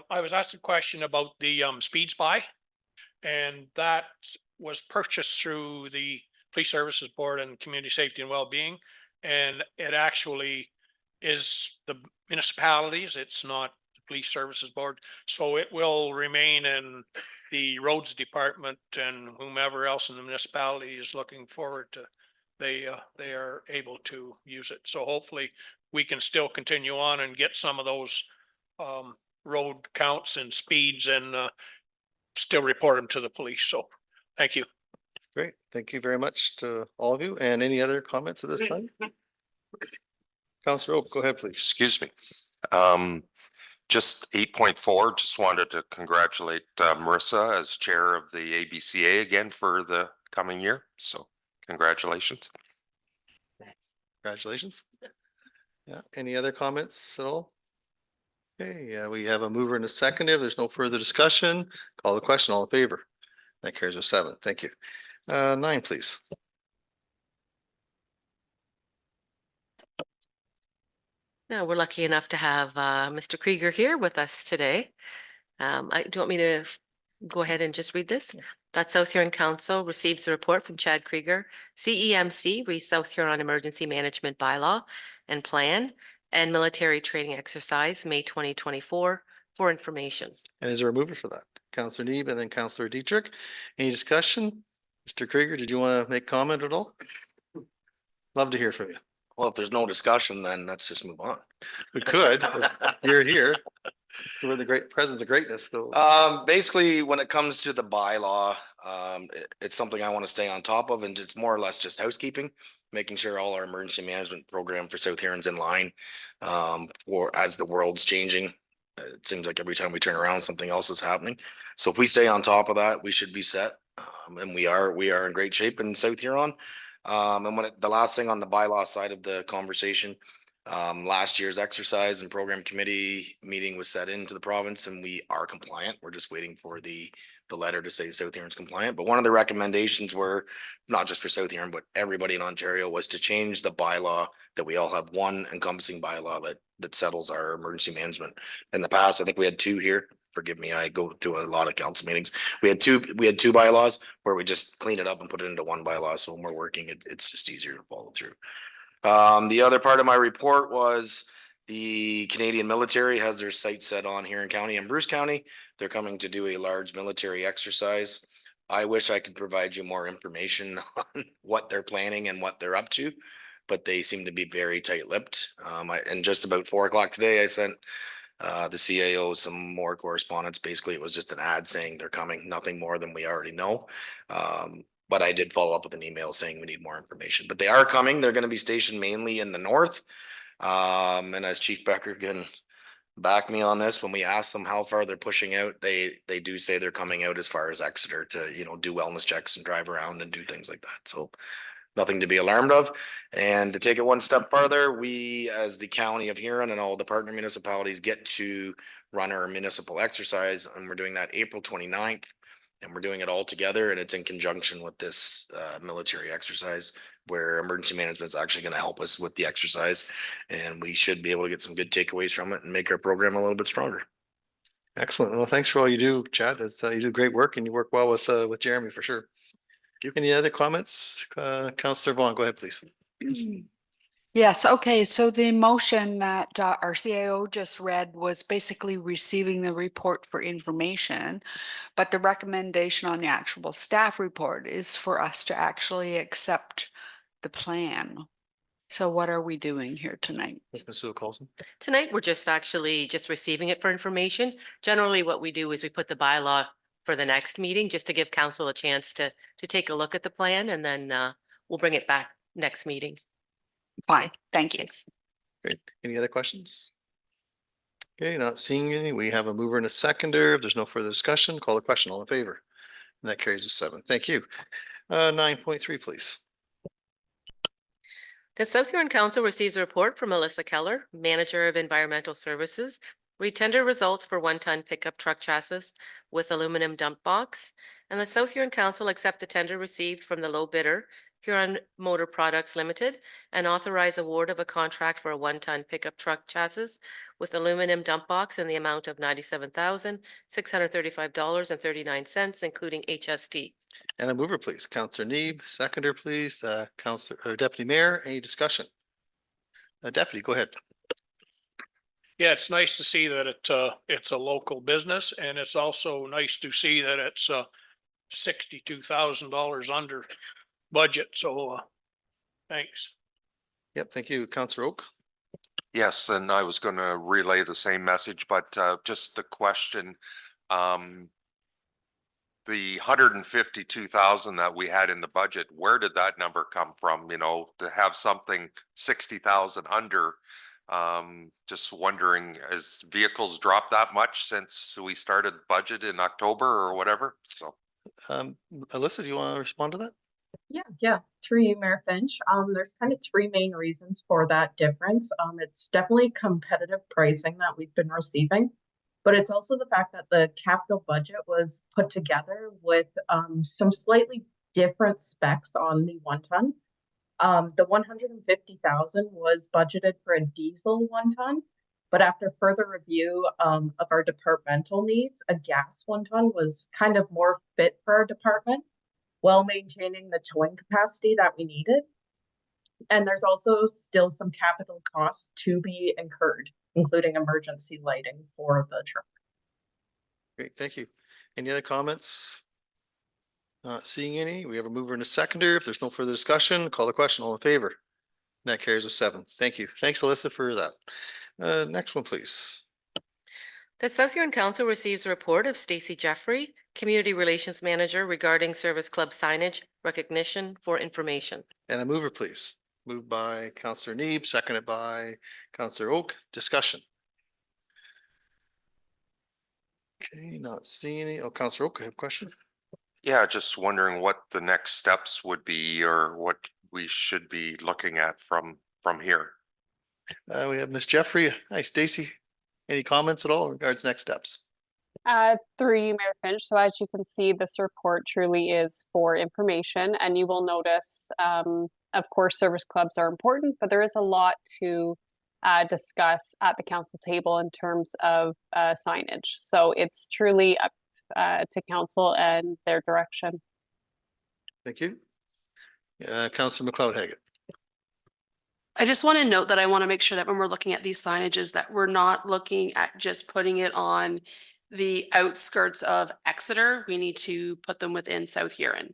I was asked a question about the speed spy, and that was purchased through the Police Services Board and Community Safety and Wellbeing, and it actually is the municipalities. It's not the Police Services Board, so it will remain in the Roads Department, and whomever else in the municipality is looking forward to, they are able to use it. So hopefully we can still continue on and get some of those road counts and speeds and still report them to the police. So thank you. Great. Thank you very much to all of you. And any other comments at this time? Councillor Oak, go ahead, please. Excuse me. Just 8.4, just wanted to congratulate Marissa as chair of the ABCA again for the coming year. So congratulations. Congratulations. Yeah. Any other comments at all? Okay, yeah, we have a mover and a second. If there's no further discussion, call the question. All in favor? That carries with 7. Thank you. 9, please. Now, we're lucky enough to have Mr. Krieger here with us today. Do you want me to go ahead and just read this? That South Huron Council receives a report from Chad Krieger, CEMC, re South Huron Emergency Management Bylaw and Plan and Military Training Exercise, May 2024, for information. And is there a mover for that? Councillor Neeb and then Councillor Dietrich. Any discussion? Mr. Krieger, did you want to make comment at all? Love to hear from you. Well, if there's no discussion, then let's just move on. We could. You're here. We're the great presence of greatness. So Basically, when it comes to the bylaw, it's something I want to stay on top of, and it's more or less just housekeeping, making sure all our emergency management program for South Huron's in line. For as the world's changing, it seems like every time we turn around, something else is happening. So if we stay on top of that, we should be set. And we are in great shape in South Huron. And when the last thing on the bylaw side of the conversation, last year's exercise and program committee meeting was set into the province, and we are compliant. We're just waiting for the letter to say South Huron's compliant. But one of the recommendations were, not just for South Huron, but everybody in Ontario, was to change the bylaw, that we all have one encompassing bylaw that settles our emergency management. In the past, I think we had 2 here. Forgive me, I go to a lot of council meetings. We had two bylaws where we just clean it up and put it into one bylaw. So when we're working, it's just easier to follow through. The other part of my report was the Canadian military has their sights set on Huron County and Bruce County. They're coming to do a large military exercise. I wish I could provide you more information on what they're planning and what they're up to, but they seem to be very tight-lipped. And just about 4 o'clock today, I sent the CAO some more correspondence. Basically, it was just an ad saying they're coming, nothing more than we already know. But I did follow up with an email saying we need more information, but they are coming. They're going to be stationed mainly in the north. And as Chief Becker can back me on this, when we ask them how far they're pushing out, they do say they're coming out as far as Exeter to, do wellness checks and drive around and do things like that. So nothing to be alarmed of. And to take it one step further, we, as the county of Huron and all the partner municipalities, get to run our municipal exercise, and we're doing that April 29th. And we're doing it all together, and it's in conjunction with this military exercise, where emergency management is actually going to help us with the exercise, and we should be able to get some good takeaways from it and make our program a little bit stronger. excellent. Well, thanks for all you do, Chad. That's you do great work, and you work well with Jeremy for sure. Any other comments? Councillor Vaughn, go ahead, please. Yes, okay, so the motion that our CIO just read was basically receiving the report for information, but the recommendation on the actual staff report is for us to actually accept the plan. So what are we doing here tonight? Ms. Masuda Carlson. Tonight, we're just actually just receiving it for information. Generally, what we do is we put the bylaw for the next meeting, just to give council a chance to take a look at the plan, and then we'll bring it back next meeting. Fine, thank you. Thanks. Great. Any other questions? Okay, not seeing any. We have a mover and a seconder. If there's no further discussion, call the question. All in favor? And that carries with 7. Thank you. 9.3, please. The South Huron Council receives a report from Melissa Keller, Manager of Environmental Services, retender results for 1-ton pickup truck chassis with aluminum dump box, and the South Huron Council accept the tender received from the low bidder, Huron Motor Products Limited, and authorize award of a contract for a 1-ton pickup truck chassis with aluminum dump box in the amount of $97,635.39, including HST. And a mover, please. Counselor Neeb, seconder, please. Counselor or Deputy Mayor, any discussion? Deputy, go ahead. Yeah, it's nice to see that it's a local business, and it's also nice to see that it's $62,000 under budget. So thanks. Yep, thank you. Counselor Oak. Yes, and I was going to relay the same message, but just the question, the 152,000 that we had in the budget, where did that number come from? You know, to have something 60,000 under, just wondering, has vehicles dropped that much since we started budget in October or whatever? So, Alyssa, do you want to respond to that? Yeah, through you, Mayor Finch. There's kind of 3 main reasons for that difference. It's definitely competitive pricing that we've been receiving, but it's also the fact that the capital budget was put together with some slightly different specs on the 1-ton. The 150,000 was budgeted for a diesel 1-ton, but after further review of our departmental needs, a gas 1-ton was kind of more fit for our department, while maintaining the towing capacity that we needed. And there's also still some capital costs to be incurred, including emergency lighting for the truck. Great, thank you. Any other comments? Not seeing any. We have a mover and a seconder. If there's no further discussion, call the question. All in favor? And that carries with 7. Thank you. Thanks, Alyssa, for that. Next one, please. The South Huron Council receives a report of Stacy Jeffrey, Community Relations Manager, regarding Service Club signage recognition for information. And a mover, please. Moved by Counselor Neeb, seconded by Counselor Oak. Discussion. Okay, not seeing any. Oh, Counselor Oak, I have a question. yeah, just wondering what the next steps would be or what we should be looking at from here. We have Miss Jeffrey. Hi, Stacy. Any comments at all in regards to next steps? Through you, Mayor Finch. So as you can see, this report truly is for information, and you will notice, of course, service clubs are important, but there is a lot to discuss at the council table in terms of signage. So it's truly up to council and their direction. Thank you. Councilor McLeod-Haggett. I just want to note that I want to make sure that when we're looking at these signages, that we're not looking at just putting it on the outskirts of Exeter. We need to put them within South Huron.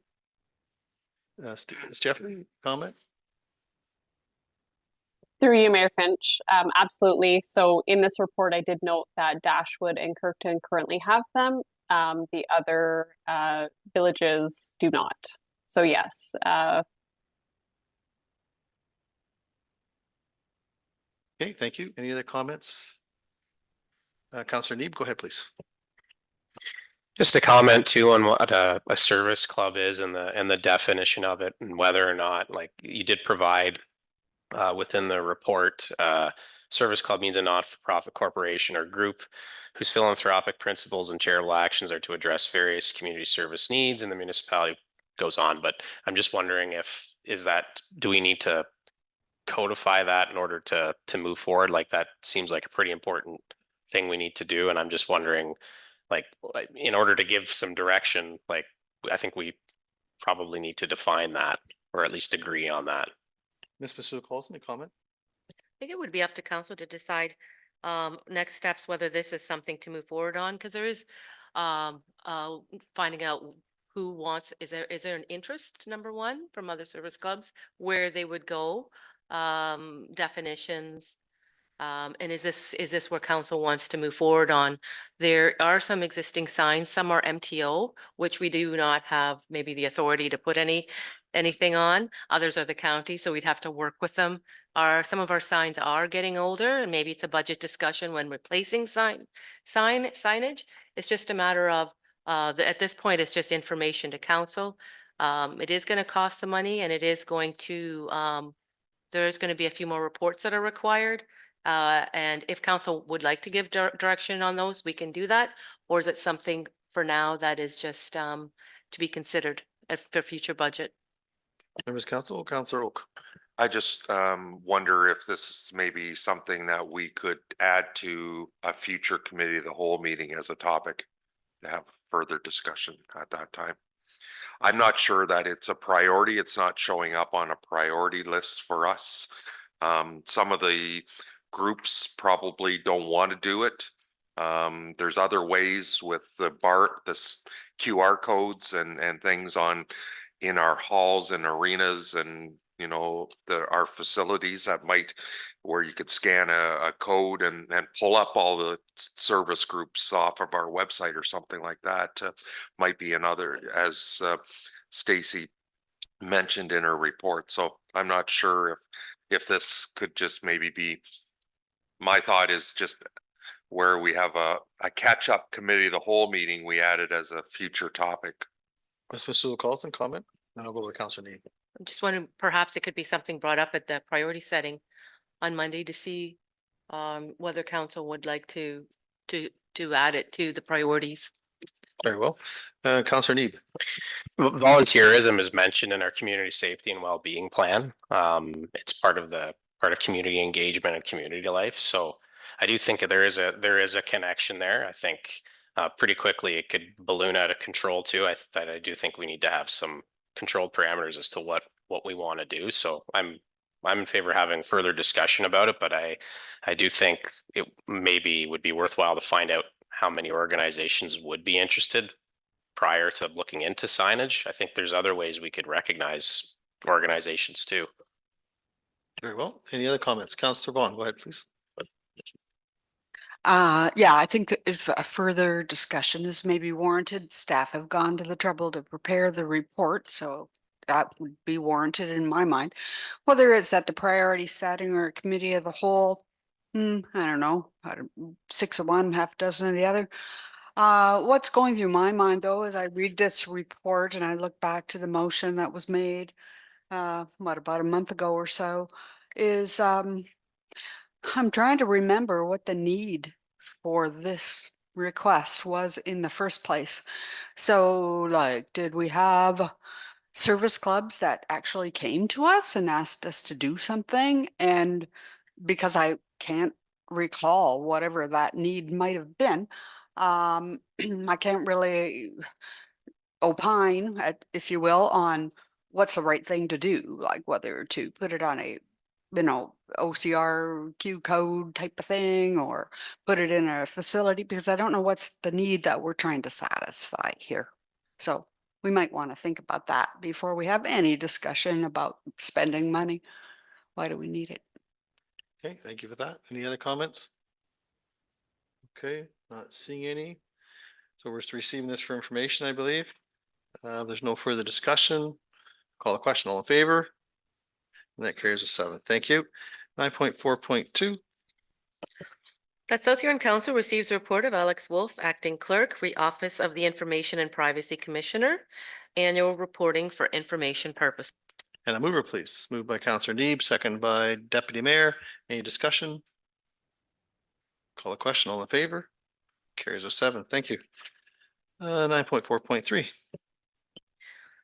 Ms. Jeffrey, comment? Through you, Mayor Finch. Absolutely. So in this report, I did note that Dashwood and Kirkton currently have them. The other villages do not. So yes. Okay, thank you. Any other comments? Councilor Neeb, go ahead, please. Just a comment too on what a service club is and the definition of it and whether or not, like you did provide within the report, service club means a not-for-profit corporation or group whose philanthropic principles and charitable actions are to address various community service needs in the municipality. Goes on, but I'm just wondering do we need to codify that in order to move forward? Like that seems like a pretty important thing we need to do, and I'm just wondering, like, in order to give some direction, like I think we probably need to define that or at least agree on that. Ms. Masuda Carlson, a comment? think it would be up to council to decide next steps, whether this is something to move forward on, because there is finding out who wants, is there an interest, number one, from other service clubs, where they would go, definitions. And is this where council wants to move forward on? There are some existing signs, some are MTO, which we do not have maybe the authority to put anything on. Others are the county, so we'd have to work with them. Some of our signs are getting older, and maybe it's a budget discussion when replacing signage. It's just a matter of at this point, it's just information to council. It is going to cost some money, and it is going to there's going to be a few more reports that are required. And if council would like to give direction on those, we can do that. Or is it something for now that is just to be considered for future budget? Members council, Councillor Oak. I just wonder if this is maybe something that we could add to a future committee of the whole meeting as a topic to have further discussion at that time. I'm not sure that it's a priority. It's not showing up on a priority list for us. Some of the groups probably don't want to do it. There's other ways with the QR codes and things in our halls and arenas and our facilities that where you could scan a code and pull up all the service groups off of our website or something like that. Might be another, as Stacy mentioned in her report. So I'm not sure if this could just maybe be, my thought is just where we have a catch-up committee of the whole meeting, we add it as a future topic. Mr. Carlson, comment? Then I'll go over to Councillor Need. I'm just wondering, perhaps it could be something brought up at the priority setting on Monday to see whether council would like to add it to the priorities. Very well. Councillor Need. Volunteerism is mentioned in our community safety and well-being plan. It's part of community engagement and community life. So I do think there is a connection there. I think pretty quickly it could balloon out of control too. I do think we need to have some controlled parameters as to what we want to do. So I'm in favor of having further discussion about it, but I do think it maybe would be worthwhile to find out how many organizations would be interested prior to looking into signage. I think there's other ways we could recognize organizations too. Very well. Any other comments? Councillor Vaughn, go ahead, please. Yeah, I think that if a further discussion is maybe warranted, staff have gone to the trouble to prepare the report, so that would be warranted in my mind. Whether it's at the priority setting or a committee of the whole, I don't know, 6 of one, half dozen of the other. What's going through my mind though, as I read this report and I look back to the motion that was made, about a month ago or so, is I'm trying to remember what the need for this request was in the first place. So like, did we have service clubs that actually came to us and asked us to do something? And because I can't recall whatever that need might have been, I can't really opine, if you will, on what's the right thing to do, like whether to put it on a OCR Q code type of thing or put it in a facility, because I don't know what's the need that we're trying to satisfy here. So we might want to think about that before we have any discussion about spending money. Why do we need it? Okay, thank you for that. Any other comments? Okay, not seeing any. So we're receiving this for information, I believe. There's no further discussion. Call the question. All in favor? And that carries a 7. Thank you. 9.4.2. That South Huron Council receives a report of Alex Wolf, Acting Clerk, Office of the Information and Privacy Commissioner, annual reporting for information purposes. And a mover, please. Moved by Councillor Neeb, second by Deputy Mayor. Any discussion? Call the question. All in favor? Carries a 7. Thank you. 9.4.3.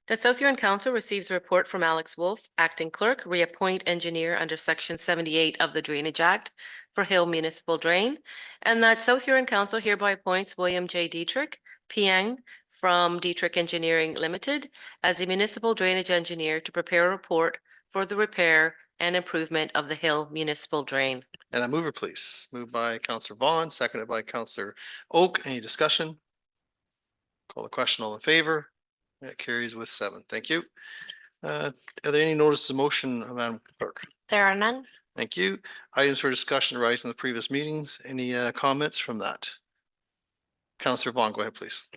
That South Huron Council receives a report from Alex Wolf, Acting Clerk, reappoint engineer under Section 78 of the Drainage Act for Hill Municipal Drain. And that South Huron Council hereby appoints William J. Dietrich, PN, from Dietrich Engineering Limited as a municipal drainage engineer to prepare a report for the repair and improvement of the Hill Municipal Drain. And a mover, please. Moved by Counselor Vaughn, seconded by Counselor Oak. Any discussion? Call the question. All in favor? That carries with 7. Thank you. Are there any notices of motion, Madam Clerk? There are none. Thank you. Items for discussion arising in the previous meetings. Any comments from that? Counselor Vaughn, go ahead, please.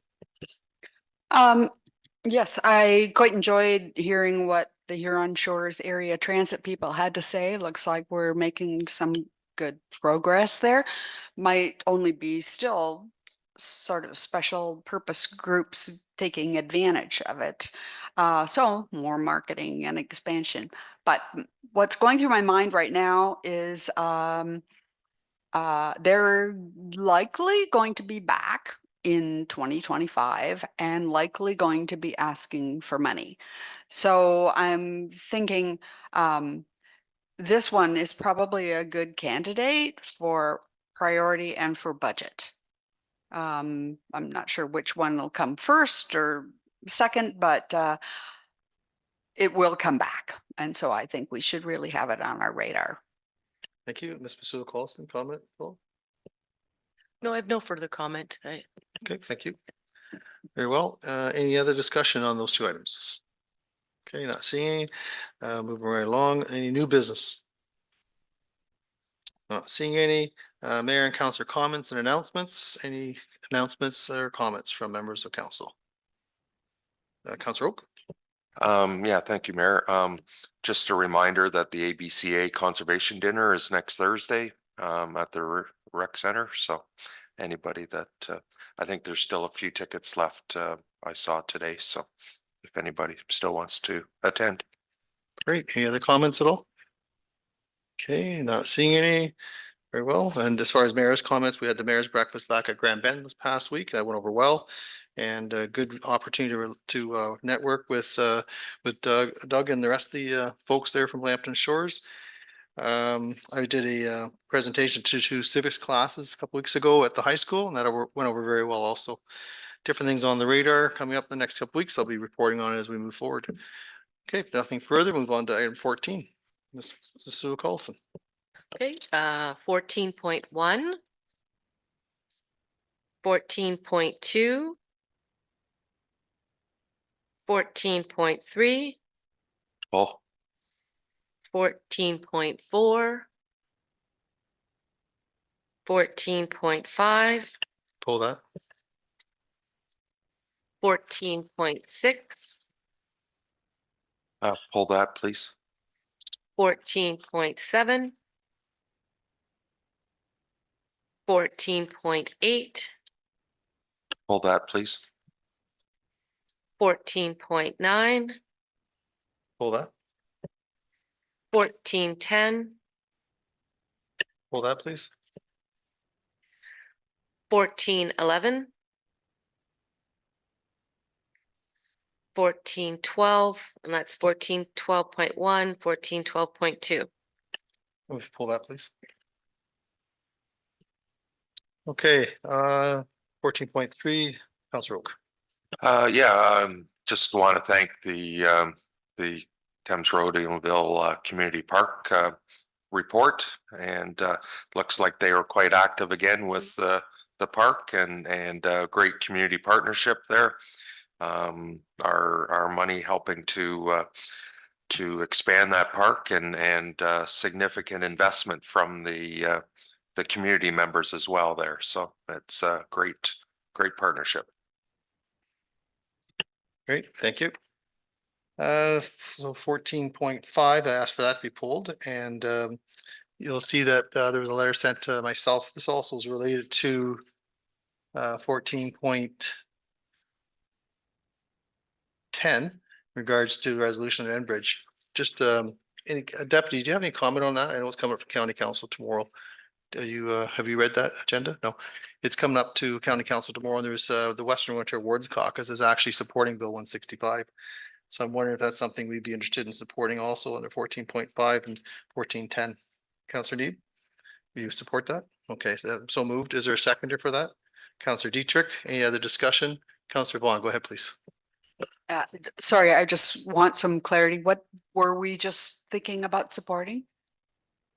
Yes, I quite enjoyed hearing what the Huron Shores area transit people had to say. Looks like we're making some good progress there. Might only be still sort of special purpose groups taking advantage of it. So more marketing and expansion. But what's going through my mind right now is they're likely going to be back in 2025 and likely going to be asking for money. So I'm thinking this one is probably a good candidate for priority and for budget. I'm not sure which one will come first or second, but it will come back. And so I think we should really have it on our radar. Thank you. Ms. Basula Colson, comment? No, I have no further comment. Okay, thank you. Very well. Any other discussion on those 2 items? Okay, not seeing any. Moving right along. Any new business? Not seeing any. Mayor and councillor comments and announcements. Any announcements or comments from members of council? Councillor Oak. Yeah, thank you, Mayor. Just a reminder that the ABCA Conservation Dinner is next Thursday at the rec center. So anybody that I think there's still a few tickets left I saw today. So if anybody still wants to attend. Great. Any other comments at all? Okay, not seeing any. Very well. And as far as mayor's comments, we had the mayor's breakfast back at Grand Bend this past week. That went over well. And a good opportunity to network with Doug and the rest of the folks there from Lambton Shores. I did a presentation to 2 civics classes a couple weeks ago at the high school, and that went over very well also. Different things on the radar coming up the next couple weeks. I'll be reporting on it as we move forward. Okay, if nothing further, move on to item 14. Ms. Sue Carlson. Okay, 14.1, 14.2, 14.3, Oh, 14.4, 14.5, Pull that. 14.6, pull that, please. 14.7, 14.8, Pull that, please. 14.9, Pull that. 14.10, Pull that, please. 14.11, 14.12, and that's 14.12.1, 14.12.2. Pull that, please. Okay, 14.3, Councillor Oak. Yeah, just want to thank the Thames Road Eatonville Community Park report, and looks like they were quite active again with the park and great community partnership there. Our money helping to expand that park and significant investment from the community members as well there. So it's a great partnership. Great, thank you. So 14.5, I asked for that to be pulled, and you'll see that there was a letter sent to myself. This also is related to 14.10 regards to the resolution at Enbridge. Just Deputy, do you have any comment on that? I know it's coming up for County Council tomorrow. Have you read that agenda? No, it's coming up to County Council tomorrow. And there's the Western Winter Wards Caucus is actually supporting Bill 165. So I'm wondering if that's something we'd be interested in supporting also under 14.5 and 14.10. Councillor Neeb, do you support that? Okay, so moved. Is there a seconder for that? Councillor Dietrich, any other discussion? Councillor Vaughn, go ahead, please. Sorry, I just want some clarity. What were we just thinking about supporting?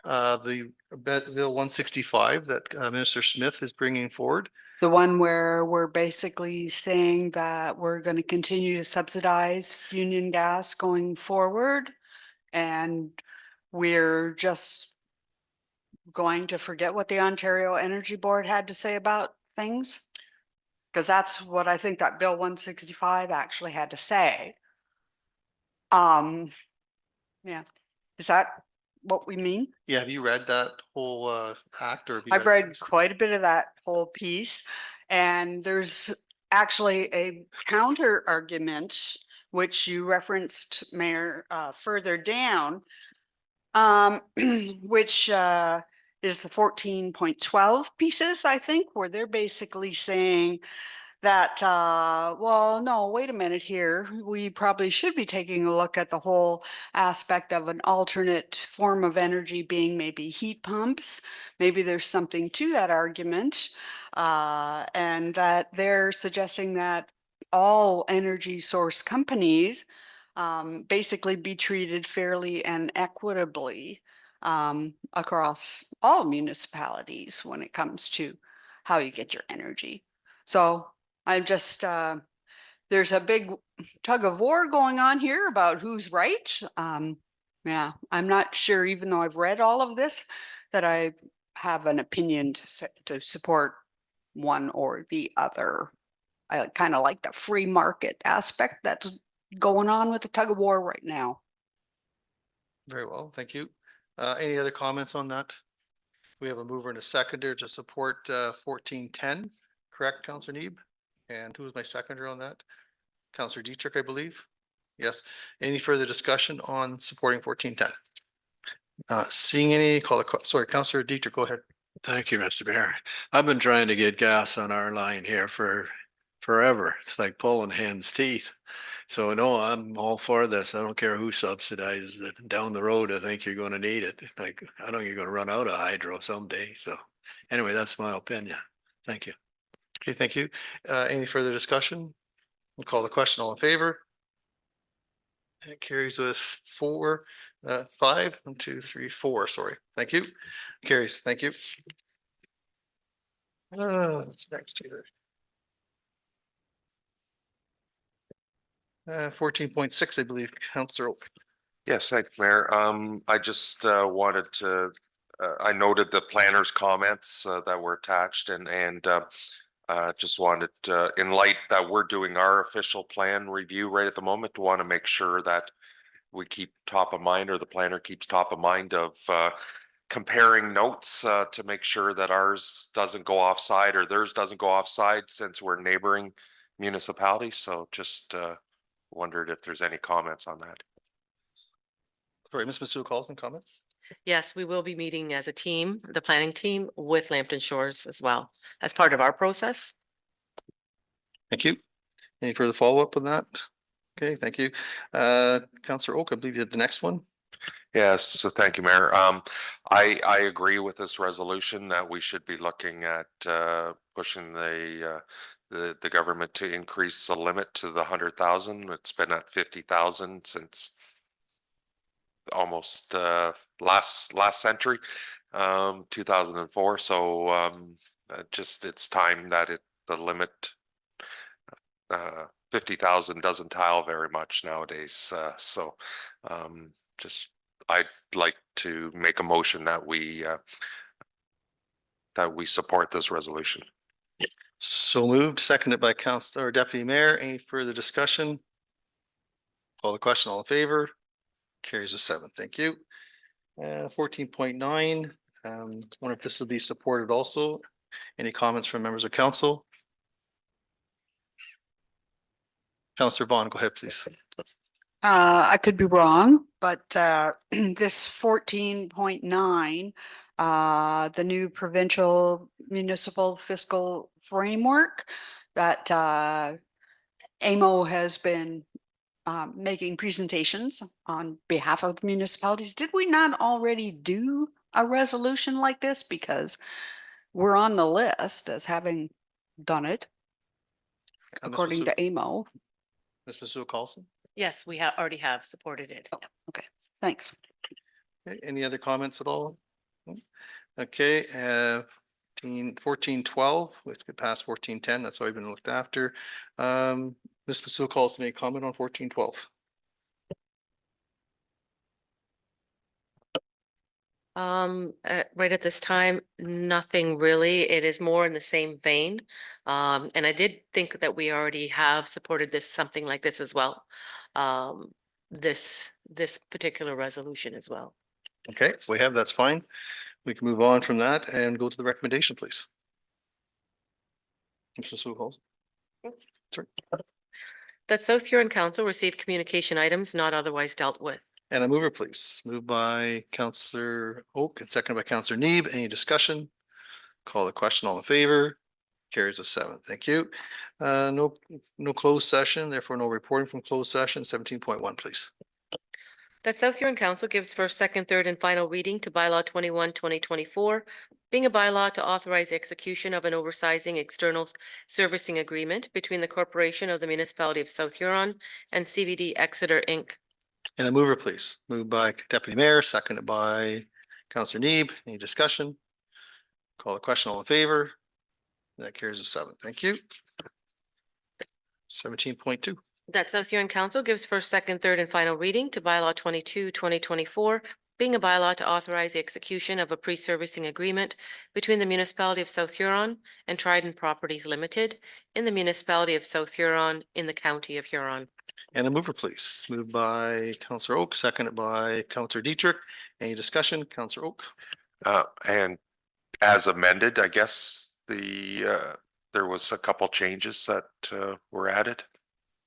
The Bill 165 that Minister Smith is bringing forward. The one where we're basically saying that we're going to continue to subsidize Union Gas going forward, and we're just going to forget what the Ontario Energy Board had to say about things? Because that's what I think that Bill 165 actually had to say. Yeah, is that what we mean? Yeah, have you read that whole act or? have you I've read quite a bit of that whole piece, and there's actually a counter argument, which you referenced, Mayor, further down, which is the 14.12 pieces, I think, where they're basically saying that, well, no, wait a minute here. We probably should be taking a look at the whole aspect of an alternate form of energy being maybe heat pumps. Maybe there's something to that argument, and that they're suggesting that all energy source companies basically be treated fairly and equitably across all municipalities when it comes to how you get your energy. So I'm just, there's a big tug of war going on here about who's right. Yeah, I'm not sure, even though I've read all of this, that I have an opinion to support one or the other. I kind of like the free market aspect that's going on with the tug of war right now. Very well, thank you. Any other comments on that? We have a mover and a seconder to support 1410, correct, Councillor Neeb? And who was my seconder on that? Councillor Dietrich, I believe. Yes. Any further discussion on supporting 1410? Seeing any, sorry, Councillor Dietrich, go ahead. Thank you, Mr. Mayor. I've been trying to get gas on our line here for forever. It's like pulling hen's teeth. So no, I'm all for this. I don't care who subsidizes it. Down the road, I think you're going to need it. Like, I know you're going to run out of hydro someday. So anyway, that's my opinion. Thank you. Okay, thank you. Any further discussion? We'll call the question. All in favor? It carries with 4, 5, 1, 2, 3, 4. Sorry. Thank you. Carries. Thank you. What's next here? 14.6, I believe, Councillor Oak. Yes, thanks, Mayor. I just wanted to, I noted the planner's comments that were attached and just wanted to, in light that we're doing our official plan review right at the moment, to want to make sure that we keep top of mind, or the planner keeps top of mind of comparing notes to make sure that ours doesn't go offside or theirs doesn't go offside, since we're neighboring municipalities. So just wondered if there's any comments on that. Sorry, Ms. Masuda Carlson, comments? Yes, we will be meeting as a team, the planning team, with Lambton Shores as well, as part of our process. Thank you. Any further follow-up on that? Okay, thank you. Councillor Oak, I believe you had the next one. Yes, so thank you, Mayor. I agree with this resolution that we should be looking at pushing the government to increase the limit to the 100,000. It's been at 50,000 since almost last century, 2004. So just it's time that the limit 50,000 doesn't tile very much nowadays. So just I'd like to make a motion that we support this resolution. So moved, seconded by Councillor Deputy Mayor. Any further discussion? Call the question. All in favor? Carries with 7. Thank you. 14.9. Wonder if this will be supported also. Any comments from members of council? Councillor Vaughn, go ahead, please. I could be wrong, but this 14.9, the new provincial municipal fiscal framework that AMO has been making presentations on behalf of municipalities. Did we not already do a resolution like this? Because we're on the list as having done it, according to AMO. Ms. Masu Carlson? Yes, we already have supported it. Okay, thanks. Okay, any other comments at all? No? Okay, 1412, let's get past 1410, that's already been looked after. Ms. Masu Carlson, any comment on 1412? Right at this time, nothing really. It is more in the same vein. And I did think that we already have supported this, something like this as well. This particular resolution as well. Okay, if we have, that's fine. We can move on from that and go to the recommendation, please. Mr. Masu Carlson? Sorry. That South Huron Council received communication items not otherwise dealt with. And a mover, please. Moved by Councillor Oak and seconded by Councillor Neeb. Any discussion? Call the question. All in favor? Carries of 7. Thank you. No closed session, therefore no reporting from closed session. 17.1, please. That South Huron Council gives first, second, third, and final reading to bylaw 21-2024, being a bylaw to authorize the execution of an oversizing external servicing agreement between the Corporation of the Municipality of South Huron and CBD Exeter Inc. And a mover, please. Moved by Deputy Mayor, seconded by Councillor Neeb. Any discussion? Call the question. All in favor? That carries of 7. Thank you. 17.2. That South Huron Council gives first, second, third, and final reading to bylaw 22-2024, being a bylaw to authorize the execution of a pre-servicing agreement between the Municipality of South Huron and Trident Properties Limited in the Municipality of South Huron in the County of Huron. And a mover, please. Moved by Councillor Oak, seconded by Councillor Dietrich. Any discussion? Councillor Oak? And as amended, I guess there was a couple changes that were added.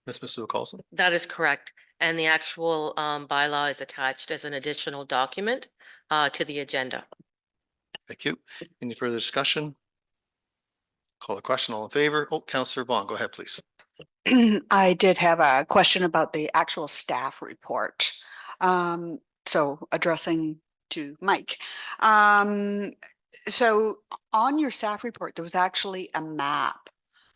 Ms. Masu Carlson? That is correct. And the actual bylaw is attached as an additional document to the agenda. Thank you. Any further discussion? Call the question. All in favor? Oh, Councillor Vaughn, go ahead, please. I did have a question about the actual staff report. So addressing to Mike. So on your staff report, there was actually a map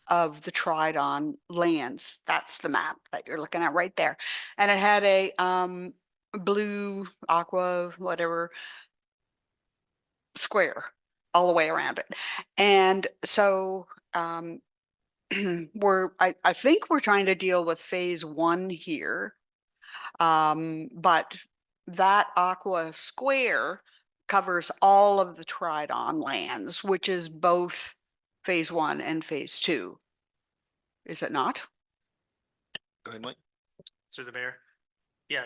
of the Tridon lands. That's the map that you're looking at right there. And it had a blue, aqua, whatever square all the way around it. And so I think we're trying to deal with phase 1 here. But that aqua square covers all of the Tridon lands, which is both phase 1 and phase 2. Is it not? Go ahead, Mike. Through the mayor. Yeah,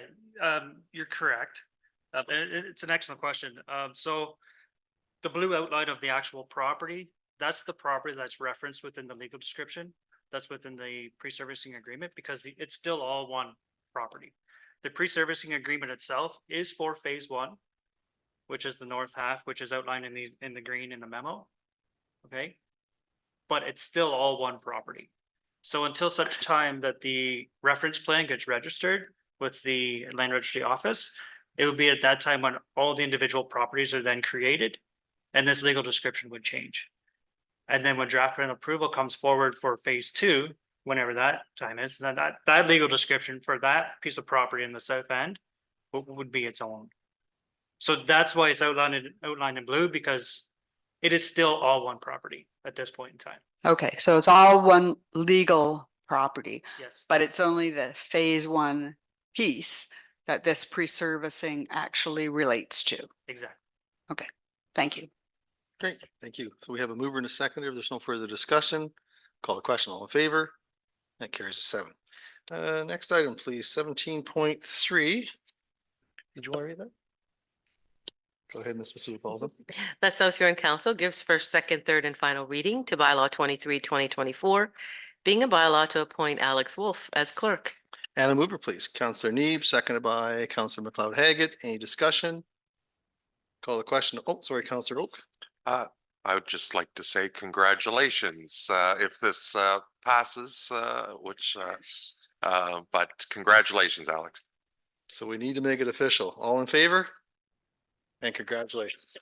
you're correct. It's an excellent question. So the blue outline of the actual property, that's the property that's referenced within the legal description. That's within the pre-servicing agreement because it's still all one property. The pre-servicing agreement itself is for phase 1, which is the north half, which is outlined in the green in the memo. Okay. But it's still all one property. So until such time that the reference plan gets registered with the land registry office, it would be at that time when all the individual properties are then created and this legal description would change. And then when draft plan approval comes forward for phase 2, whenever that time is, then that legal description for that piece of property in the south end would be its own. So that's why it's outlined in blue, because it is still all one property at this point in time. Okay, so it's all one legal property. Yes. But it's only the phase 1 piece that this pre-servicing actually relates to. Exactly. Okay, thank you. Great, thank you. So we have a mover and a seconder. If there's no further discussion, call the question. All in favor? That carries a 7. Next item, please. 17.3. Did you want to read that? Go ahead, Ms. Masu Carlson. That South Huron Council gives first, second, third, and final reading to bylaw 23-2024, being a bylaw to appoint Alex Wolf as clerk. And a mover, please. Councillor Neeb, seconded by Councillor McLeod Haggett. Any discussion? Call the question. Oh, sorry, Councillor Oak. I would just like to say congratulations if this passes, but congratulations, Alex. So we need to make it official. All in favor? And congratulations.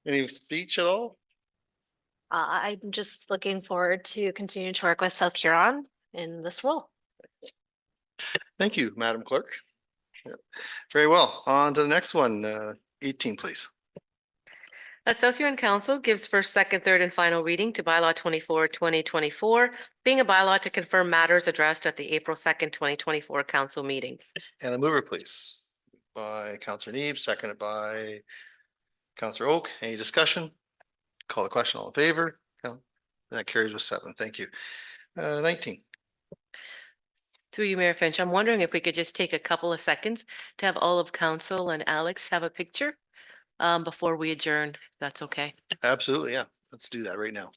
Any speech at all? I'm just looking forward to continuing to work with South Huron in this role. Thank you, Madam Clerk. Yeah. Very well. On to the next one, 18, please. A South Huron Council gives first, second, third, and final reading to bylaw 24/2024, being a bylaw to confirm matters addressed at the April 2nd, 2024 council meeting. And a mover, please, by Councillor Neeb, seconded by Councillor Oak. Any discussion? Call the question. All in favor? That carries with 7. Thank you. 19. Through you, Mayor Finch, I'm wondering if we could just take a couple of seconds to have all of council and Alex have a picture before we adjourn, if that's okay. Absolutely, yeah. Let's do that right now.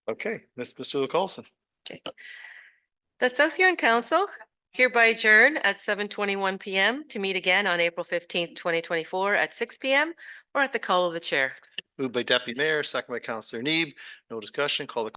Okay, Ms. Basula Colson. Okay. The South Huron Council hereby adjourn at 7:21 PM to meet again on April 15th, 2024 at 6 PM or at the call of the chair. Moved by Deputy Mayor, second by Councillor Neeb. No discussion. Call the